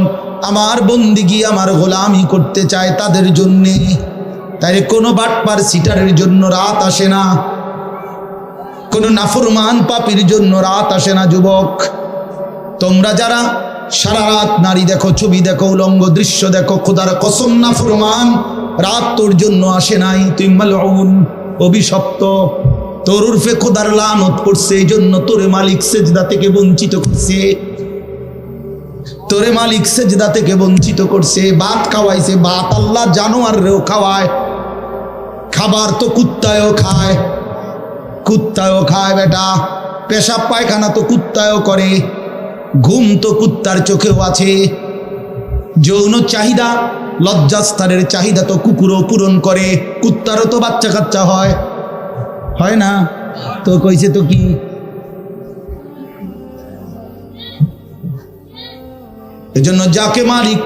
আমার বন্দিগি, আমার গোলামি করতে চায় তাদের জন্যে। তাই কোনো বাটপার সিটারের জন্য রাত আসে না, কোনো নাফরমান পাপীর জন্য রাত আসে না। যুবক, তোমরা যারা সারা রাত নারী দেখো, ছবি দেখো, উলঙ্গ দৃশ্য দেখো, খোদার কসম নাফরমান, রাত তোর জন্য আসে নাই। তুই মালউন, অভিশপ্ত, তোর উর্ফে খোদার লানত করছে, এই জন্য তোরে মালিক সেজদা থেকে বঞ্চিত করছে, তোরে মালিক সেজদা থেকে বঞ্চিত করছে। ভাত খাওয়াইছে, ভাত আল্লাহ জানোয়াররেও খাওয়ায়, খাবার তো কুত্তায়ও খায়, কুত্তায়ও খায় বেটা, পেশাব পায়খানা তো কুত্তায়ও করে, ঘুম তো কুত্তার চোখেও আছে, যৌন চাহিদা, লজ্জাস্থানের চাহিদা তো কুকুরও পূরণ করে, কুত্তারও তো বাচ্চা কাচ্চা হয়, হয় না? তো কইছে তো কি, এজন্য যাকে মালিক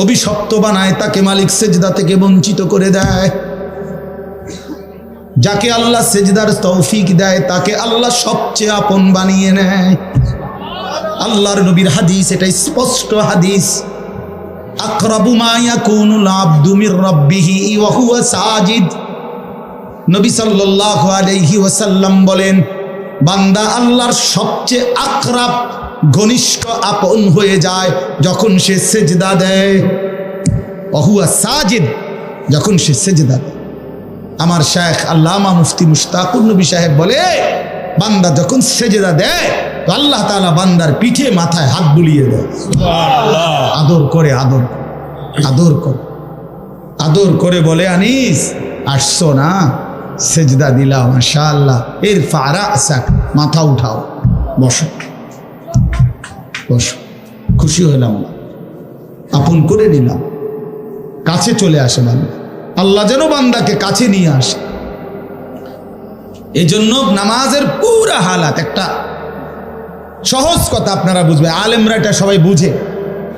অভিশপ্ত বানায় তাকে মালিক সেজদা থেকে বঞ্চিত করে দেয়। যাকে আল্লাহ সেজদার তৌফিক দেয় তাকে আল্লাহ সবচেয়ে আপন বানিয়ে নেয়। আল্লাহর নবীর হাদিস, এটা স্পষ্ট হাদিস, আকরাবু মা ইয়াকুনুল আবদু মির রাব্বিহি ওয়া হুয়া সাজিদ। নবী সাল্লাল্লাহু আলাইহি ওয়াসাল্লাম বলেন, বান্দা আল্লাহর সবচেয়ে আকরাব, ঘনিষ্ঠ, আপন হয়ে যায় যখন সে সেজদা দেয়। ওয়া হুয়া সাজিদ, যখন সে সেজদা দেয়। আমার শায়েখ আল্লামা মুফতি মুশতাকুর নবী সাহেব বলে, বান্দা যখন সেজদা দেয় তো আল্লাহ তাআলা বান্দার পিঠে মাথায় হাত বুলিয়ে দেয়, আদর করে, আদর আদর করে, আদর করে বলে, আনিস আসছো না, সেজদা দিলাম, মাশাআল্লাহ, ইরফা রাসাক, মাথা উঠাও, বসো বসো, খুশি হলাম। আপন করে নিলাম, কাছে চলে আসে বান্দা। আল্লাহ যেন বান্দাকে কাছে নিয়ে আসে। এই জন্য নামাজের পুরা হালাত, একটা সহজ কথা আপনারা বুঝবে, আলেমরা এটা সবাই বুঝে,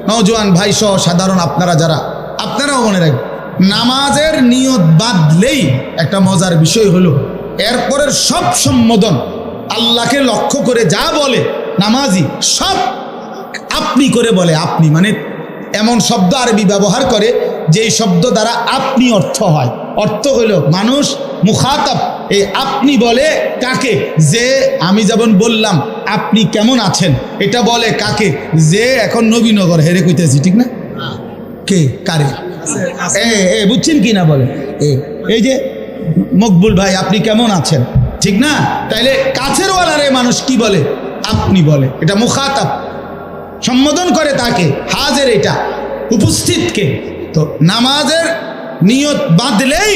নওজোয়ান ভাই সহ সাধারণ আপনারা যারা, আপনারাও মনে রাখবেন, নামাজের নিয়ত বাঁধলেই একটা মজার বিষয় হলো এরপরের সব সম্বোধন আল্লাহকে লক্ষ্য করে যা বলে নামাজি সব আপনি করে বলে। আপনি মানে এমন শব্দ আরবি ব্যবহার করে যেই শব্দ দ্বারা আপনি অর্থ হয়। অর্থ হইল মানুষ মুখাতাব, এই আপনি বলে কাকে? যে আমি যেমন বললাম আপনি কেমন আছেন, এটা বলে কাকে? যে এখন নবীনগর হেরে কইতেছি, ঠিক না? কে কারে বুঝছেন কি না বলে? এই যে মকবুল ভাই আপনি কেমন আছেন, ঠিক না? তাইলে কাছের ওয়ালারে মানুষ কি বলে? আপনি বলে। এটা মুখাতাব, সম্বোধন করে তাকে, হাজের, এটা উপস্থিতকে। তো নামাজের নিয়ত বাঁধলেই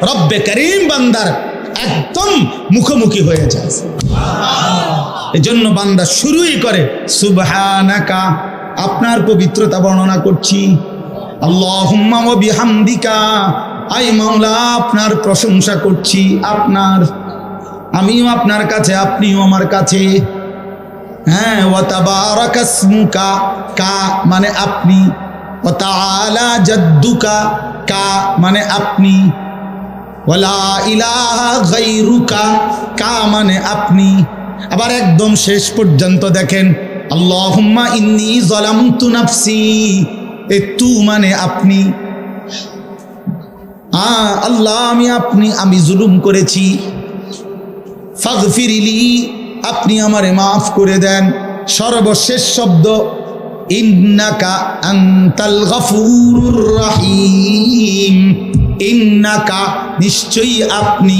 রব্বে করিম বান্দার একদম মুখোমুখি হয়ে যায়। এজন্য বান্দা শুরুই করে সুবহানাকা, আপনার পবিত্রতা বর্ণনা করছি, আল্লাহুম্মা ওয়া বিহামদিকা, আই মাওলা আপনার প্রশংসা করছি, আপনার, আমিও আপনার কাছে, আপনিও আমার কাছে। হ্যাঁ, ওয়া তাবারাকা ইসমুকা, কা মানে আপনি, ওয়া তাআলা জাদ্দুকা, কা মানে আপনি, ওয়ালা ইলাহা গায়রুকা, কা মানে আপনি। আবার একদম শেষ পর্যন্ত দেখেন, আল্লাহুম্মা ইন্নী যালামতু নাফসি, এ তু মানে আপনি, আল্লাহ আমি জুলুম করেছি, ফাগফিরলি, আপনি আমারে মাফ করে দেন। সর্বশেষ শব্দ ইন্নাকা আনতাল গফুরুর রহিম, ইন্নাকা নিশ্চয়ই আপনি,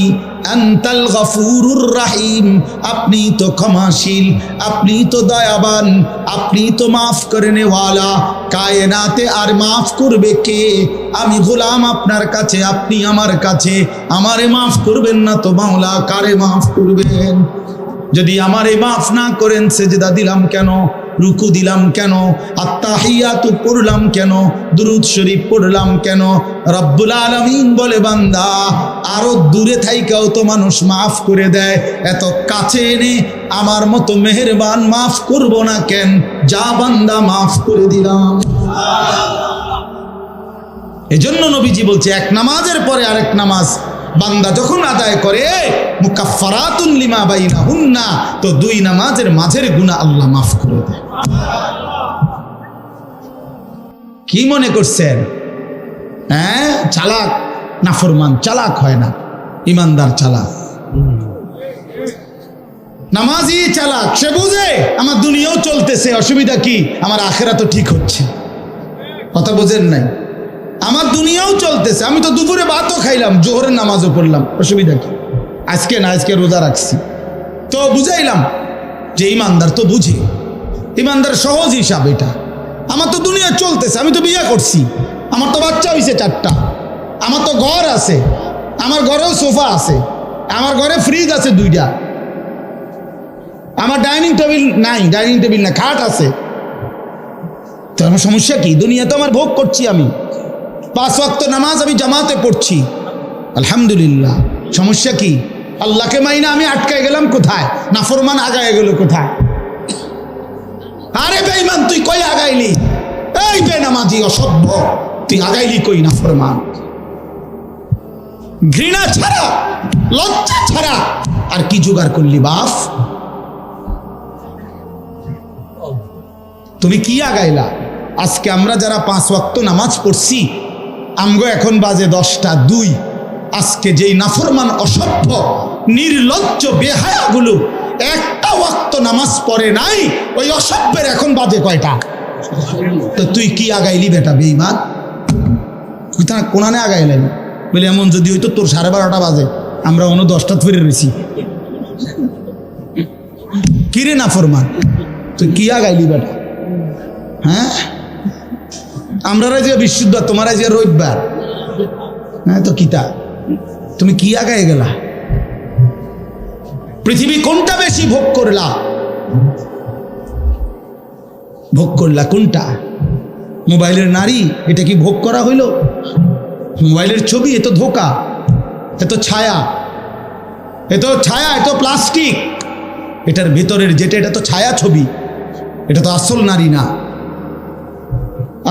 আনতাল গফুরুর রহিম আপনি তো ক্ষমাশীল, আপনি তো দয়াবান, আপনি তো মাফ করে নেওয়ালা। কায়নাতে আর মাফ করবে কে? আমি গোলাম আপনার কাছে, আপনি আমার কাছে, আমারে মাফ করবেন না তো মাওলা কারে মাফ করবেন? যদি আমারে মাফ না করেন সেজদা দিলাম কেন, রুকু দিলাম কেন, আত্তাহিয়াতু পড়লাম কেন, দুরূদ শরীফ পড়লাম কেন? রব্বুল আলামিন বলে বান্দা আরো দূরে থাইকাও তো মানুষ মাফ করে দেয়, এত কাছে এনে আমার মতো মেহেরবান মাফ করব না কেন? যা বান্দা মাফ করে দিলাম। এজন্য নবীজি বলছে এক নামাজের পরে আরেক নামাজ বান্দা যখন আদায় করে মুকাফফারাতুন লিমা বাইনাহুন্না, তো দুই নামাজের মাঝের গুনাহ আল্লাহ মাফ করে দেয়। কি মনে করছেন? হ্যাঁ, চালাক নাফরমান চালাক হয় না, ইমানদার চালাক। নামাজি চালাক, সে বুঝে আমার দুনিয়াও চলতেছে, অসুবিধা কি? আমার আখিরাতও ঠিক হচ্ছে। কথা বোঝেন নাই? আমার দুনিয়াও চলতেছে, আমি তো দুপুরে ভাতও খাইলাম, জোহরের নামাজও পড়লাম, অসুবিধা কি? আজকে না, আজকে রোজা রাখছি, তো বুঝাইলাম যে ইমানদার তো বুঝে, ইমানদার সহজ হিসাব এটা। আমার তো দুনিয়া চলতেছে, আমি তো বিয়ে করছি, আমার তো বাচ্চা হয়েছে 4টা, আমার তো ঘর আছে, আমার ঘরেও সোফা আছে, আমার ঘরে ফ্রিজ আছে 2টা, আমার ডাইনিং টেবিল নাই, ডাইনিং টেবিল না, খাট আছে। তো আমার সমস্যা কি? দুনিয়া তো আমার ভোগ করছি, আমি 5 ওয়াক্ত নামাজ আমি জামাতে পড়ছি, আলহামদুলিল্লাহ। সমস্যা কি? আল্লাহকে মাইনা আমি আটকায় গেলাম কোথায়? নাফরমান আগায় গেল কোথায়? আরে বেঈমান তুই কই আগাইলি? এই বেনামাজি অসভ্য, তুই আগাইলি কই? নাফরমান, ঘৃণা ছাড়া, লজ্জা ছাড়া আর কি জোগাড় করলি বাপ? তুমি কি আগাইলা? আজকে আমরা যারা 5 ওয়াক্ত নামাজ পড়ছি, আমগো এখন বাজে 10টা 2, আজকে যেই নাফরমান অসভ্য নির্লজ্জ বেহায়াগুলো একটা ওয়াক্ত নামাজ পড়ে নাই, ওই অসভ্যের এখন বাজে কয়টা? তো তুই কি আগাইলি বেটা বেঈমান? কোনানে আগাইলেন বলে এমন যদি হইতো তোর 12:30 বাজে, আমরা অন্য 10টা ফিরে রয়েছি। কিরে নাফরমান, তুই কি আগাইলি বেটা? হ্যাঁ, আমরা যে বিশুদ্ধ, তোমার যে রবিবার, হ্যাঁ তো কিতা, তুমি কি আগায় গেলা? পৃথিবী কোনটা বেশি ভোগ করলা? ভোগ করলা কোনটা? মোবাইলের নারী, এটা কি ভোগ করা হইল? মোবাইলের ছবি, এ তো ধোঁকা, এ তো ছায়া, এত ছায়া, এত প্লাস্টিক। এটার ভেতরের যেটা, এটা তো ছায়া ছবি, এটা তো আসল নারী না।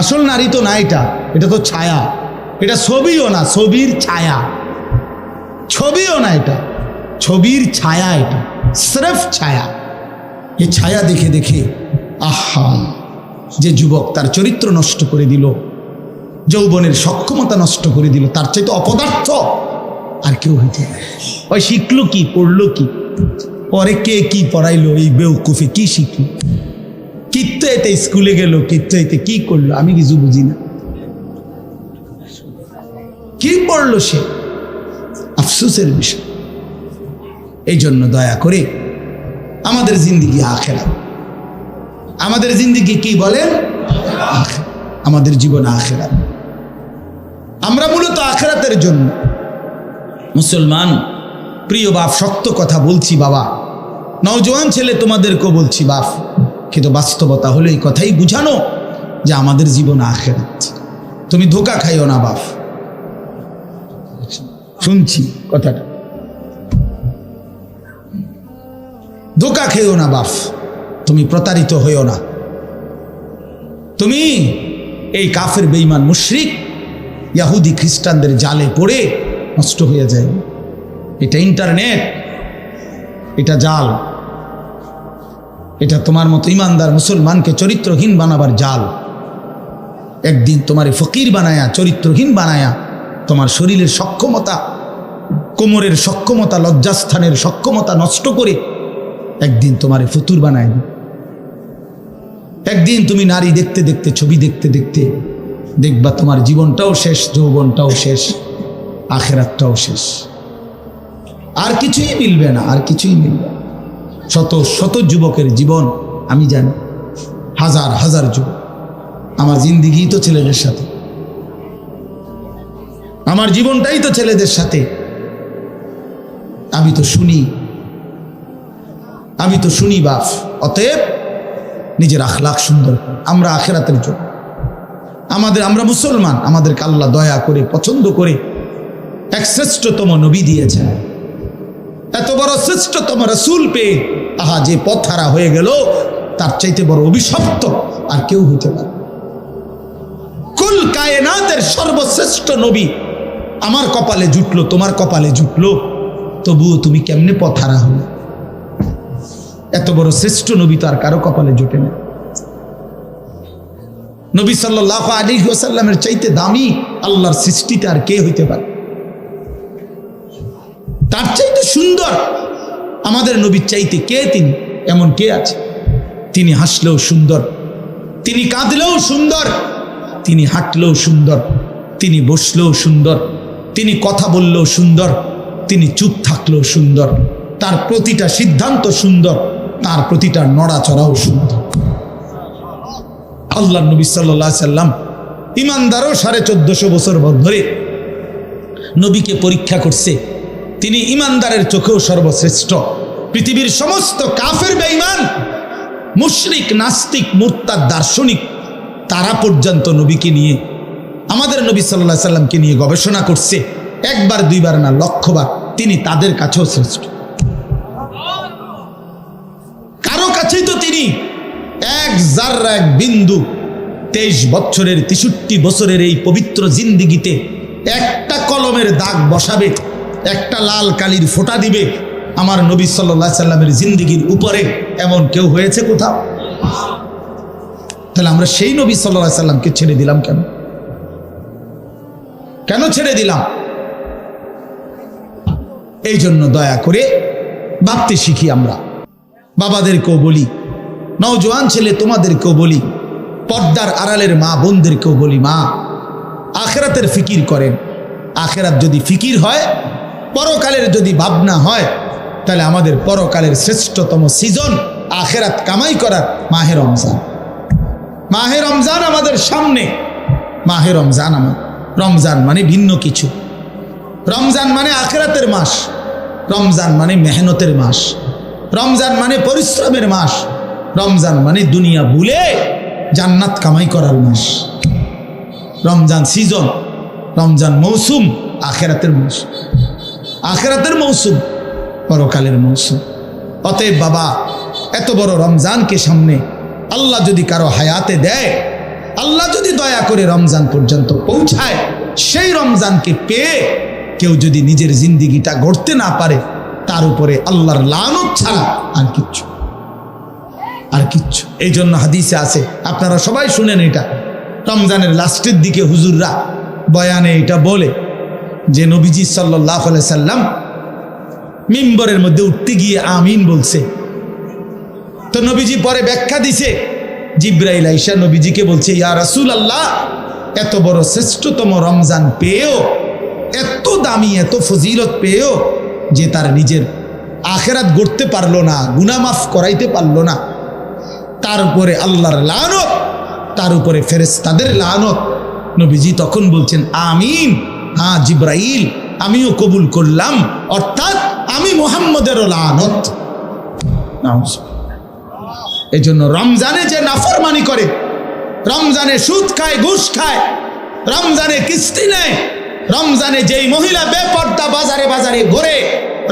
আসল নারী তো না, এটা তো ছায়া। এটা ছবিও না, ছবির ছায়া। ছবিও না, এটা ছবির ছায়া, এটা স্রেফ ছায়া। এই ছায়া দেখে দেখে আহা, যে যুবক তার চরিত্র নষ্ট করে দিল, যৌবনের সক্ষমতা নষ্ট করে দিল, তার চাইতে অপদার্থ আর কেউ হইতে পারে। ওই শিখলো কি, পড়লো কি, পরে কে কি পড়াইলো, এই বেউকুফে কি শিখলো, কিত্ত এতে স্কুলে গেল, কিত্ত এতে কি করলো, আমি কিছু বুঝি না। কি পড়লো সে? আফসোসের বিষয়। এই জন্য দয়া করে আমাদের জিন্দিগি আখেরাত, আমাদের জিন্দিগি কি বলেন? আমাদের জীবন আখেরাত। আমরা মূলত আখেরাতের জন্য মুসলমান। প্রিয় বাপ, শক্ত কথা বলছি বাবা, নওজোয়ান ছেলে তোমাদেরকেও বলছি বাপ, কিন্তু বাস্তবতা হলো এই কথাই বুঝানো যে আমাদের জীবন আখেরাত। তুমি ধোঁকা খাইও না বাপ। শুনছি কথাটা, ধোঁকা খেও না বাপ, তুমি প্রতারিত হইও না। তুমি এই কাফের বেঈমান মুশরিক ইহুদি খ্রিস্টানদের জালে পড়ে নষ্ট হয়ে যায়। এটা ইন্টারনেট, এটা জাল, এটা তোমার মতো ইমানদার মুসলমানকে চরিত্রহীন বানাবার জাল। একদিন তোমার ফকির বানায়া, চরিত্রহীন বানায়া, তোমার শরীরের সক্ষমতা, কোমরের সক্ষমতা, লজ্জাস্থানের সক্ষমতা নষ্ট করে একদিন তোমার ফতুর বানায়। একদিন তুমি নারী দেখতে দেখতে, ছবি দেখতে দেখতে দেখবা তোমার জীবনটাও শেষ, যৌবনটাও শেষ, আখেরাতটাও শেষ। আর কিছুই মিলবে না, আর কিছুই মিলবে না। শত শত যুবকের জীবন আমি জানি, হাজার হাজার যুবক। আমার জিন্দিগি তো ছেলেদের সাথে, আমার জীবনটাই তো ছেলেদের সাথে। আমি তো শুনি বাপ। অতএব নিজের আখলাক সুন্দর, আমরা আখেরাতের জন্য আমরা মুসলমান, আমাদেরকে আল্লাহ দয়া করে পছন্দ করে এক শ্রেষ্ঠতম নবী দিয়েছেন। এত বড় শ্রেষ্ঠতম রাসূল পেয়ে আহা, যে পথ হারা হয়ে গেল, তার চাইতে বড় অভিশপ্ত আর কেউ হতে পারে। কুল কায়নাতের সর্বশ্রেষ্ঠ নবী আমার কপালে জুটলো, তোমার কপালে জুটলো, তবুও তুমি কেমনে পথ হারা হলে? এত বড় শ্রেষ্ঠ নবী তো আর কারো কপালে জুটে না। নবী সাল্লাল্লাহু আলাইহি ওয়াসাল্লামের চাইতে দামি আল্লাহর সৃষ্টিতে আর কে হইতে পারে? তার চাইতে সুন্দর আমাদের নবীর চাইতে কে? তিনি এমন কে আছে? তিনি হাসলেও সুন্দর, তিনি কাঁদলেও সুন্দর, তিনি হাঁটলেও সুন্দর, তিনি বসলেও সুন্দর, তিনি কথা বললেও সুন্দর, তিনি চুপ থাকলেও সুন্দর, তার প্রতিটা সিদ্ধান্ত সুন্দর, তার প্রতিটা নড়াচড়াও সুন্দর। আল্লাহ নবী সাল্লাল্লাহু আলাইহি সাল্লাম ইমানদারও 1450 বছর ধরে নবীকে পরীক্ষা করছে। তিনি ইমানদারের চোখেও সর্বশ্রেষ্ঠ। পৃথিবীর সমস্ত কাফের বেঈমান, মুশরিক, নাস্তিক, মুরতাদ, দার্শনিক, তারা পর্যন্ত নবীকে নিয়ে, আমাদের নবী সাল্লাল্লাহু আলাইহি সাল্লামকে নিয়ে গবেষণা করছে। একবার দুইবার না, লক্ষবার। তিনি তাদের কাছেও শ্রেষ্ঠ। কারো কাছেই তো তিনি এক জাররা, এক বিন্দু 23 বছরের 63 বছরের এই পবিত্র জিন্দিগিতে একটা কলমের দাগ বসাবে, একটা লাল কালির ফোঁটা দিবে আমার নবী সাল্লাল্লাহু আলাইহি সাল্লামের জিন্দিগির উপরে, এমন কেউ হয়েছে কোথাও? তাহলে আমরা সেই নবী সাল্লাল্লাহু আলাইহি সাল্লামকে ছেড়ে দিলাম কেন? কেন ছেড়ে দিলাম? এই জন্য দয়া করে ভাবতে শিখি। আমরা বাবাদেরকেও বলি, নওজোয়ান ছেলে তোমাদেরকেও বলি, পর্দার আড়ালের মা বোনদেরকেও বলি, মা আখেরাতের ফিকির করেন। আখেরাত যদি ফিকির হয়, পরকালের যদি ভাবনা হয়, তাহলে আমাদের পরকালের শ্রেষ্ঠতম সিজন আখেরাত কামাই করার মাহে রমজান। মাহে রমজান আমাদের সামনে। মাহে রমজান রমজান মানে ভিন্ন কিছু। রমজান মানে আখেরাতের মাস, রমজান মানে মেহনতের মাস, রমজান মানে পরিশ্রমের মাস, রমজান মানে দুনিয়া ভুলে জান্নাত কামাই করার মাস। রমজান সিজন, রমজান মৌসুম, আখেরাতের মৌসুম, আখেরাতের মৌসুম, পরকালের মৌসুম। অতএব বাবা, এত বড় রমজানকে সামনে আল্লাহ যদি কারো হায়াতে দেয়, আল্লাহ যদি দয়া করে রমজান পর্যন্ত পৌঁছায়, সেই রমজানকে পেয়ে কেউ যদি নিজের জিন্দিগিটা গড়তে না পারে, তার উপরে আল্লাহর লানত ছাড়া আর কিচ্ছু। এই জন্য হাদিসে আছে, আপনারা সবাই শুনেন, এটা রমজানের লাস্টের দিকে হুজুররা বয়ানে এটা বলে যে নবীজি সাল্লাল্লাহু আলাইহি সাল্লাম মিম্বরের মধ্যে উঠতে গিয়ে আমিন বলছে। তো নবীজি পরে ব্যাখ্যা দিছে, জিব্রাইল আইসা নবীজিকে বলছে, ইয়া রাসূলুল্লাহ, এত বড় শ্রেষ্ঠতম রমজান পেয়েও, এত দামি, এত ফজিলত পেয়েও যে তার নিজের আখেরাত গড়তে পারলো না, গুনাহ মাফ করাইতে পারলো না, তার উপরে আল্লাহর লানত, তার উপরে ফেরেশতাদের লানত। নবীজি তখন বলছেন, আমিন, হ্যাঁ জিব্রাইল, আমিও কবুল করলাম, অর্থাৎ আমি মুহাম্মদেরও লানত। এই জন্য রমজানে যে নাফরমানি করে, রমজানে সুদ খায়, ঘুষ খায়, রমজানে কিস্তি নেয়, রমজানে যেই মহিলা বেপর্দা বাজারে বাজারে ঘোরে,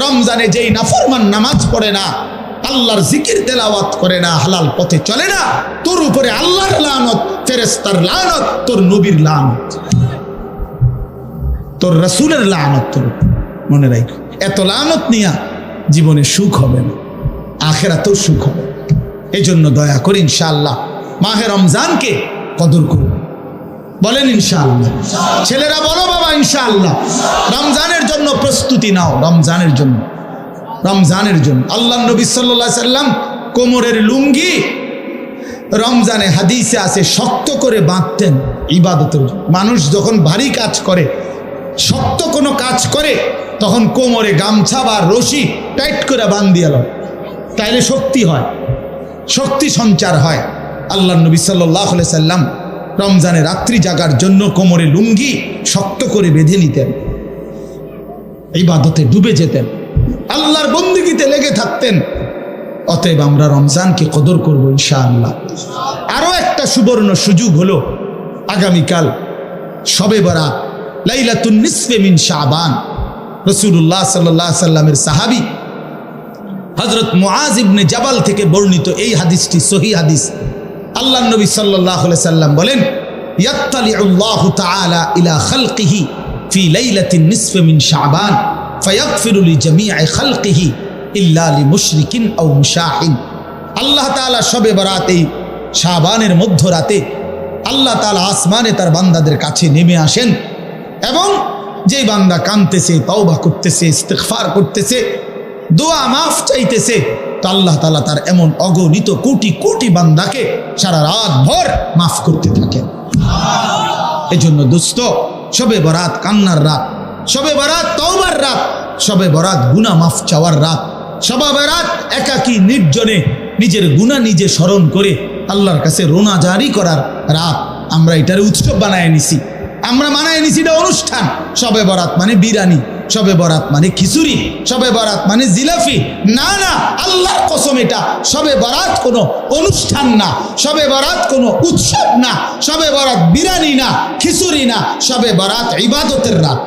রমজানে যেই নাফরমান নামাজ পড়ে না, আল্লাহর জিকির তেলাওয়াত করে না, হালাল পথে চলে না, তোর উপরে আল্লাহর লানত, ফেরেশতার লানত, তোর নবীর লানত, তোর রাসূলের লানত। তোর মনে রাখো, এত লানত নিয়া জীবনে সুখ হবে না, আখিরাতেও সুখ হবে। এই জন্য দয়া করে ইনশাআল্লাহ মাহে রমজানকে কদর করুন। বলেন ইনশাআল্লাহ। ছেলেরা বলো বাবা ইনশাআল্লাহ। রমজানের জন্য প্রস্তুতি নাও, রমজানের জন্য, রমজানের জন্য। আল্লাহ নবী সাল্লাল্লাহু আলাইহি সাল্লাম কোমরের লুঙ্গি রমজানে হাদিসে আছে শক্ত করে বাঁধতেন ইবাদতের জন্য। মানুষ যখন ভারী কাজ করে, শক্ত কোনো কাজ করে, তখন কোমরে গামছা বা রশি টাইট করে বাঁধিয়ে লয়, তাইলে শক্তি হয়, শক্তি সঞ্চার হয়। আল্লাহ নবী সাল্লাল্লাহু আলাইহি সাল্লাম রমজানে রাত্রি জাগার জন্য কোমরে লুঙ্গি শক্ত করে বেঁধে নিতেন, ইবাদতে ডুবে যেতেন, আল্লাহর বন্দেগীতে লেগে থাকতেন। অতএব আমরা রমজানকে কদর করব ইনশাআল্লাহ। আরো একটা সুবর্ণ সুযোগ হলো আগামীকাল শবে বরাত, লাইলাতুন নিসফে মিন শাবান। রাসূলুল্লাহ সাল্লাল্লাহু আলাইহি সাল্লামের সাহাবী হযরত মুআজ ইবনে জাবাল থেকে বর্ণিত এই হাদিসটি সহিহ হাদিস। আল্লাহ নবী সাল্লাল্লাহু আলাইহি সাল্লাম বলেন, ইয়াত্তালিউল্লাহু তাআলা ইলা খালকিহি ফি লাইলাতিন নিসফি মিন শাবান ফায়াগফিরু লিজামিই খালকিহি ইল্লা লিমুশরিকিন আও মুশাহিন। আল্লাহ তাআলা শবে বরাত, এই শাবানের মধ্যরাতে আল্লাহ তাআলা আসমানে তার বান্দাদের কাছে নেমে আসেন, এবং যেই বান্দা কাঁদতেছে, তওবা করতেছে, ইস্তিগফার করতেছে, দোয়া মাফ চাইতেছে, তো আল্লাহ তাআলা তার এমন অগণিত কোটি কোটি বান্দাকে সারা রাত ভর মাফ করতে থাকেন। এই জন্য দোস্ত, শবে বরাত কান্নার রাত, শবে বরাত তওবার রাত, শবে বরাত গুনাহ মাফ চাওয়ার রাত, শবে বরাত একাকী নির্জনে নিজের গুনাহ নিজে স্মরণ করে আল্লাহর কাছে রোনা জারি করার রাত। আমরা এটার উৎসব বানায় নিছি, আমরা বানায় নিছি এটা অনুষ্ঠান। শবে বরাত মানে বিরিয়ানি, শবে বরাত মানে খিচুড়ি, শবে বরাত মানে জিলাপি। না না, আল্লাহর কসম, এটা শবে বরাত কোনো অনুষ্ঠান না, শবে বরাত কোনো উৎসব না, শবে বরাত বিরিয়ানি না, খিচুড়ি না, শবে বরাত ইবাদতের রাত,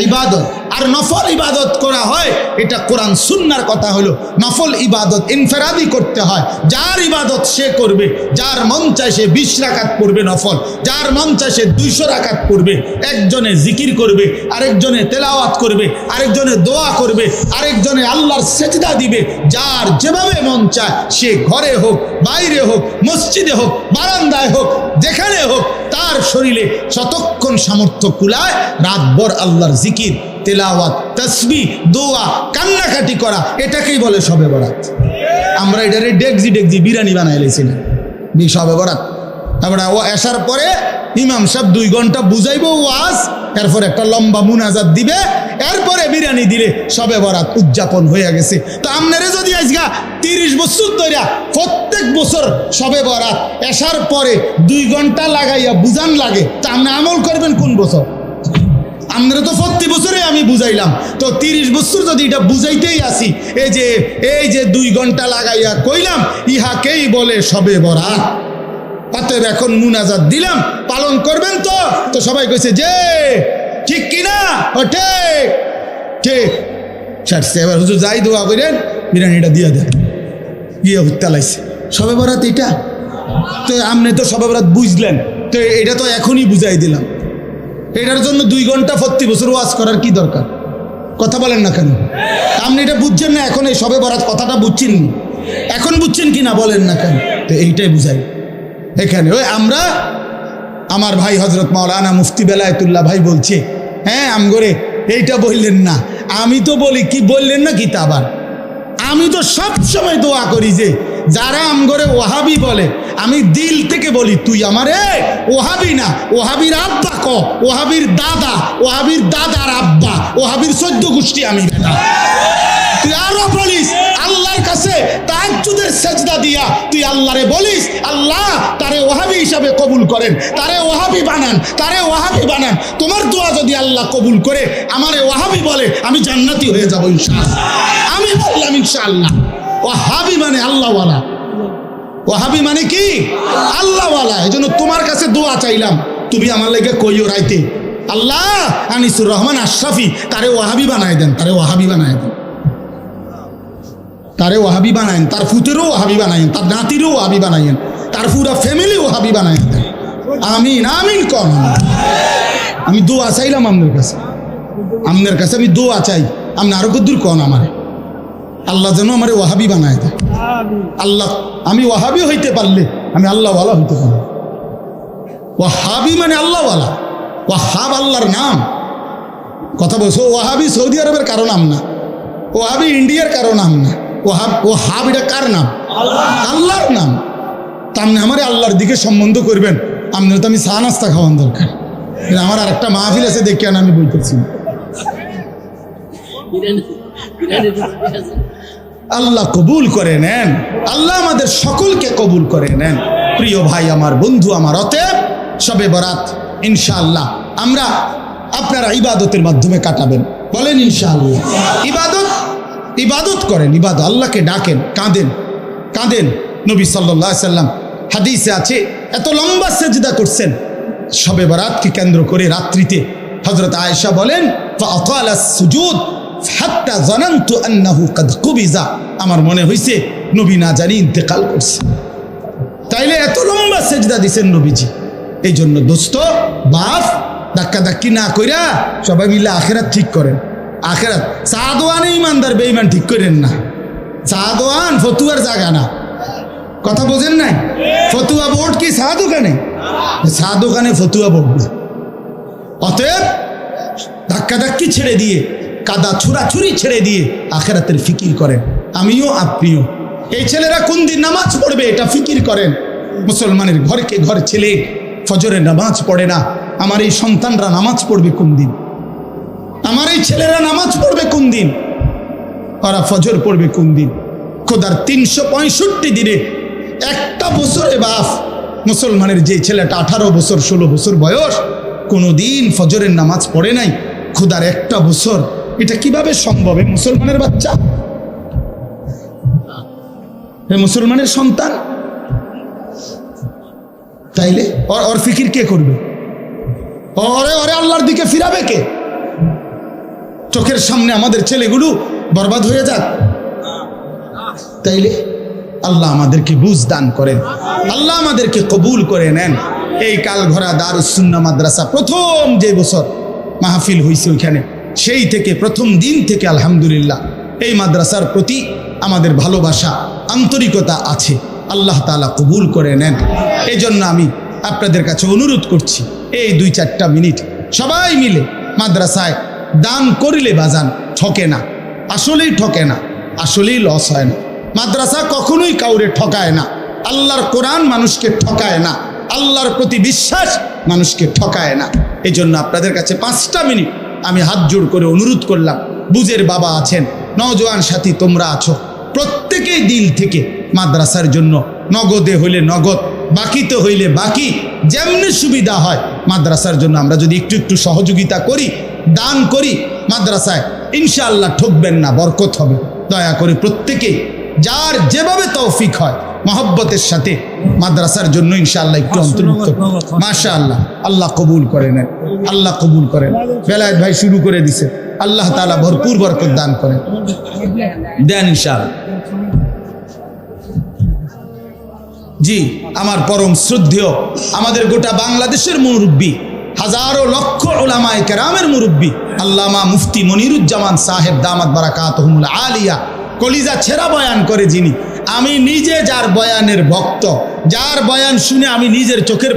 ইবাদত। আর নফল ইবাদত করা হয়, এটা কোরআন সুন্নাহর কথা হলো। নফল ইবাদত ইনফেরাদি করতে হয়, যার ইবাদত সে করবে, যার মন চায় সে 20 রাকাত পড়বে নফল, যার মন চায় সে 200 রাকাত পড়বে। একজনে জিকির করবে, আরেকজনে তেলাওয়াত করবে, আরেকজনে দোয়া করবে, আরেকজনে আল্লাহর সেজদা দিবে। যার যেভাবে মন চায়, সে ঘরে হোক, বাইরে হোক, মসজিদে হোক, বারান্দায় হোক, যেখানে হোক, তার শরীরে যতক্ষণ সামর্থ্য কুলায় রাতভর আল্লাহর জিকির, তেলাওয়াত, তাসবিহ, দোয়া, কান্নাকাটি করা, এটাকেই বলে শবে বরাত। আমরা এটারে ডেকজি ডেকজি বিরিয়ানি বানাই লেছিলাম শবে বরাত। তারপরে ও আসার পরে ইমাম সাহেব 2 ঘন্টা বুঝাইব ওয়াজ, এরপর একটা লম্বা মুনাজাত দিবে, এরপরে বিরিয়ানি দিলে শবে বরাত উদযাপন হয়ে গেছে। তো আপনারা যদি আজকে 30 বছর ধরে প্রত্যেক বছর শবে বরাত আসার পরে 2 ঘন্টা লাগাইয়া বুঝান লাগে, তা আপনি আমল করবেন কোন বছর? আমরা তো প্রতি বছরে আমি বুঝাইলাম, তো 30 বছর যদি এটা বুঝাইতেই আসি, এই যে 2 ঘন্টা লাগাইয়া কইলাম, ইহাকেই বলে শবে বরাত। অতএব এখন মুনাজাত দিলাম, পালন করবেন তো? তো সবাই কইছে যে ঠিক কিনা, ও ঠিক ঠিক। ছাড়ছে, এবার হুজুর যাই দোয়া করেন, বিরিয়ানিটা দিয়ে দেন, গিয়ে তেলাইছে। সবে বরাত এটা তো আপনি তো সবে বরাত বুঝলেন, তো এটা তো এখনই বুঝাই দিলাম। এটার জন্য 2 ঘন্টা প্রতি বছর ওয়াজ করার কি দরকার? কথা বলেন না কেন? আপনি এটা বুঝছেন না, এখন এই সবে বরাত কথাটা বুঝছেন, এখন বুঝছেন কি না বলেন না কেন? তো এইটাই বুঝাই এখানে। ওই আমরা, আমার ভাই হজরত মাওলানা মুফতি বেলায়েতুল্লাহ ভাই বলছে, হ্যাঁ আমগরে এইটা বললেন না। আমি তো বলি কি বললেন না, কি তা আবার আমি তো সব সময় দোয়া করি যে যারা আমগরে ওহাবি বলে, আমি দিল থেকে বলি তুই আমারে ওহাবি না, ওহাবির আব্বা ক, ওহাবির দাদা, ওহাবির দাদার আব্বা, ওহাবির 14 গোষ্ঠী আমি বেটা। তুই আরো বলিস আল্লাহর কাছে তাহাজ্জুদের সেজদা দিয়া তুই আল্লাহরে বলিস, আল্লাহ তারে ওহাবি হিসাবে কবুল করেন, তারে ওহাবি বানান, তারে ওহাবি বানান। তোমার দোয়া যদি আল্লাহ কবুল করে আমারে ওহাবি বলে, আমি জান্নাতি হয়ে যাবো ইনশাআল্লাহ। আমি বললাম ইনশাআল্লাহ। ওহাবি মানে আল্লাহওয়ালা, ওহাবি মানে কি? আল্লাহওয়ালা। এই জন্য তোমার কাছে দোয়া চাইলাম, তুমি আমার লেগে কইও রাইতে, আল্লাহ আনিসুর রহমান আশরাফি তারে ওহাবি বানায় দেন, তারে ওহাবি বানায় দেন, তারে ওহাবি বানায়েন, তার ফুতেরও ওহাবি বানায়েন, তার নাতিরও ওহাবি বানায়েন, তার পুরা ফ্যামিলি ওহাবি বানায় দেন। আমিন আমিন কন। আমি দোয়া চাইলাম আপনার কাছে, আপনার কাছে আমি দোয়া চাই, আপনি আরো কদ্দুর কন আমারে, আল্লাহ যেন আমারে ওহাবি বানায় দেয়। আল্লাহ, আমি ওহাবি হইতে পারলে আমি আল্লাহওয়ালা হইতে পারবো। ওয়াহাবি মানে আল্লাহওয়ালা, ওয়াহাব আল্লাহর নাম। কথা বলছো, ওয়াহাবি সৌদি আরবের কারো নাম না, ওয়াহাবি ইন্ডিয়ার কারো নাম না, ওয়াহাব এটা কার নাম? আল্লাহর নাম। তা আপনি আমার আল্লাহর দিকে সম্বন্ধ করবেন, আপনার তো আমি চা নাস্তা খাওয়ান দরকার। আমার আর একটা মাহফিল আছে দেখে আমি বলতেছি, আল্লাহ কবুল করে নেন, আল্লাহ আমাদের সকলকে কবুল করে নেন। প্রিয় ভাই আমার, বন্ধু আমার, অতএব শবে বরাত ইনশাআল্লাহ আমরা আপনারা ইবাদতের মাধ্যমে কাটাবেন, বলেন ইনশাআল্লাহ। ইবাদত করেন, ইবাদত, আল্লাহকে ডাকেন, কাঁদেন কাঁদেন। নবী সাল্লাল্লাহু আলাইহি সাল্লাম হাদিসে আছে, এত লম্বা সেজদা করছেন শবে বরাতকে কেন্দ্র করে রাত্রিতে। হযরত আয়েশা বলেন, ফাআতালা সুজুদ হাত্তা জানান্তু আন্নাহু কাদ কুবিজা, আমার মনে হইছে নবী না জানি ইন্তেকাল করছে। তাইলে এত লম্বা সেজদা দিছেন নবীজি। এই জন্য দোস্ত বাপ, ধাক্কা ধাক্কি না কইরা সবাই মিলে আখিরাত ঠিক করেন। আখিরাত সাদওয়ানে ইমানদার বেঈমান ঠিক করেন না। সাদওয়ান ফতুয়ার জায়গা না, কথা বোঝেন নাই? ফতুয়া বোর্ড কি চা দোকানে? চা দোকানে ফতুয়া বোর্ড না। অতএব ধাক্কা ধাক্কি ছেড়ে দিয়ে, কাদা ছুড়াছুরি ছেড়ে দিয়ে আখিরাতের ফিকির করেন, আমিও আপনিও। এই ছেলেরা কোন দিন নামাজ পড়বে এটা ফিকির করেন। মুসলমানের ঘরকে ঘর ছেলে ফজরের নামাজ পড়ে না, আমার এই সন্তানরা নামাজ পড়বে কোন দিন? আমার এই ছেলেরা নামাজ পড়বে কোন দিন? ওরা ফজর পড়বে কোন দিন? খোদার 365 দিনে একটা বছরে বাপ, মুসলমানের যে ছেলেটা 18 বছর 16 বছর বয়স, কোনো দিন ফজরের নামাজ পড়ে নাই, খোদার একটা বছর, এটা কিভাবে সম্ভব? মুসলমানের বাচ্চা, মুসলমানের সন্তান, তাইলে ওর ফিকির কে করবে? ওরে ওরে আল্লাহর দিকে ফিরাবে কে? চোখের সামনে আমাদের ছেলেগুলো বরবাদ হয়ে যাক। তাইলে আল্লাহ আমাদেরকে বুঝ দান করেন, আল্লাহ আমাদেরকে কবুল করে নেন। এই কালঘরা দারুস সুন্নাহ মাদ্রাসা প্রথম যে বছর মাহফিল হয়েছে ওইখানে, সেই থেকে প্রথম দিন থেকে আলহামদুলিল্লাহ এই মাদ্রাসার প্রতি আমাদের ভালোবাসা, আন্তরিকতা আছে। আল্লাহ তাআলা কবুল করে নেন। এই জন্য আমি আপনাদের কাছে অনুরোধ করছি, এই 2-4টা মিনিট সবাই মিলে মাদ্রাসায় দান করিলে বাজান ঠকে না, আসলেই ঠকে না, আসলেই লস হয় না। মাদ্রাসা কখনোই কাউরে ঠকায় না। আল্লাহর কোরআন মানুষকে ঠকায় না, আল্লাহর প্রতি বিশ্বাস মানুষকে ঠকায় না। এই জন্য আপনাদের কাছে 5টা মিনিট আমি হাত জোড় করে অনুরোধ করলাম। বুঝের বাবা আছেন, নওজোয়ান সাথী তোমরা আছো, প্রত্যেকেই দিল থেকে মাদ্রাসার জন্য নগদে হইলে নগদ, বাকিতে হইলে বাকি, যেমনি সুবিধা হয় মাদ্রাসার জন্য আমরা যদি একটু একটু সহযোগিতা করি, দান করি, মাদ্রাসায় ইনশাআল্লাহ ঠকবেন না, বরকত হবে। দয়া করে প্রত্যেকে যার যেভাবে তৌফিক হয় মহব্বতের সাথে মাদ্রাসার জন্য ইনশাআল্লাহ একটু অন্তর্ভুক্ত। মাশাআল্লাহ, আল্লাহ কবুল করে নেন, আল্লাহ কবুল করেন। বেলায়েত ভাই শুরু করে দিছে, আল্লাহ তাআলা ভরপুর বরকত দান করেন, দেন ইনশাআল্লাহ। জি, আমার পরম শ্রদ্ধেয় আমাদের গোটা বাংলাদেশের মুরব্বী, হাজারো লক্ষ উলামায়ে কেরামের মুরব্বী আল্লামা মুফতি মনিরুজ্জামান সাহেব দামাত বারাকাতুহুল আলিয়া, কলিজা ছেঁড়া বয়ান করে যিনি, আমি নিজে যার বয়ানের ভক্ত, যার বয়ান শুনে আমি নিজের চোখের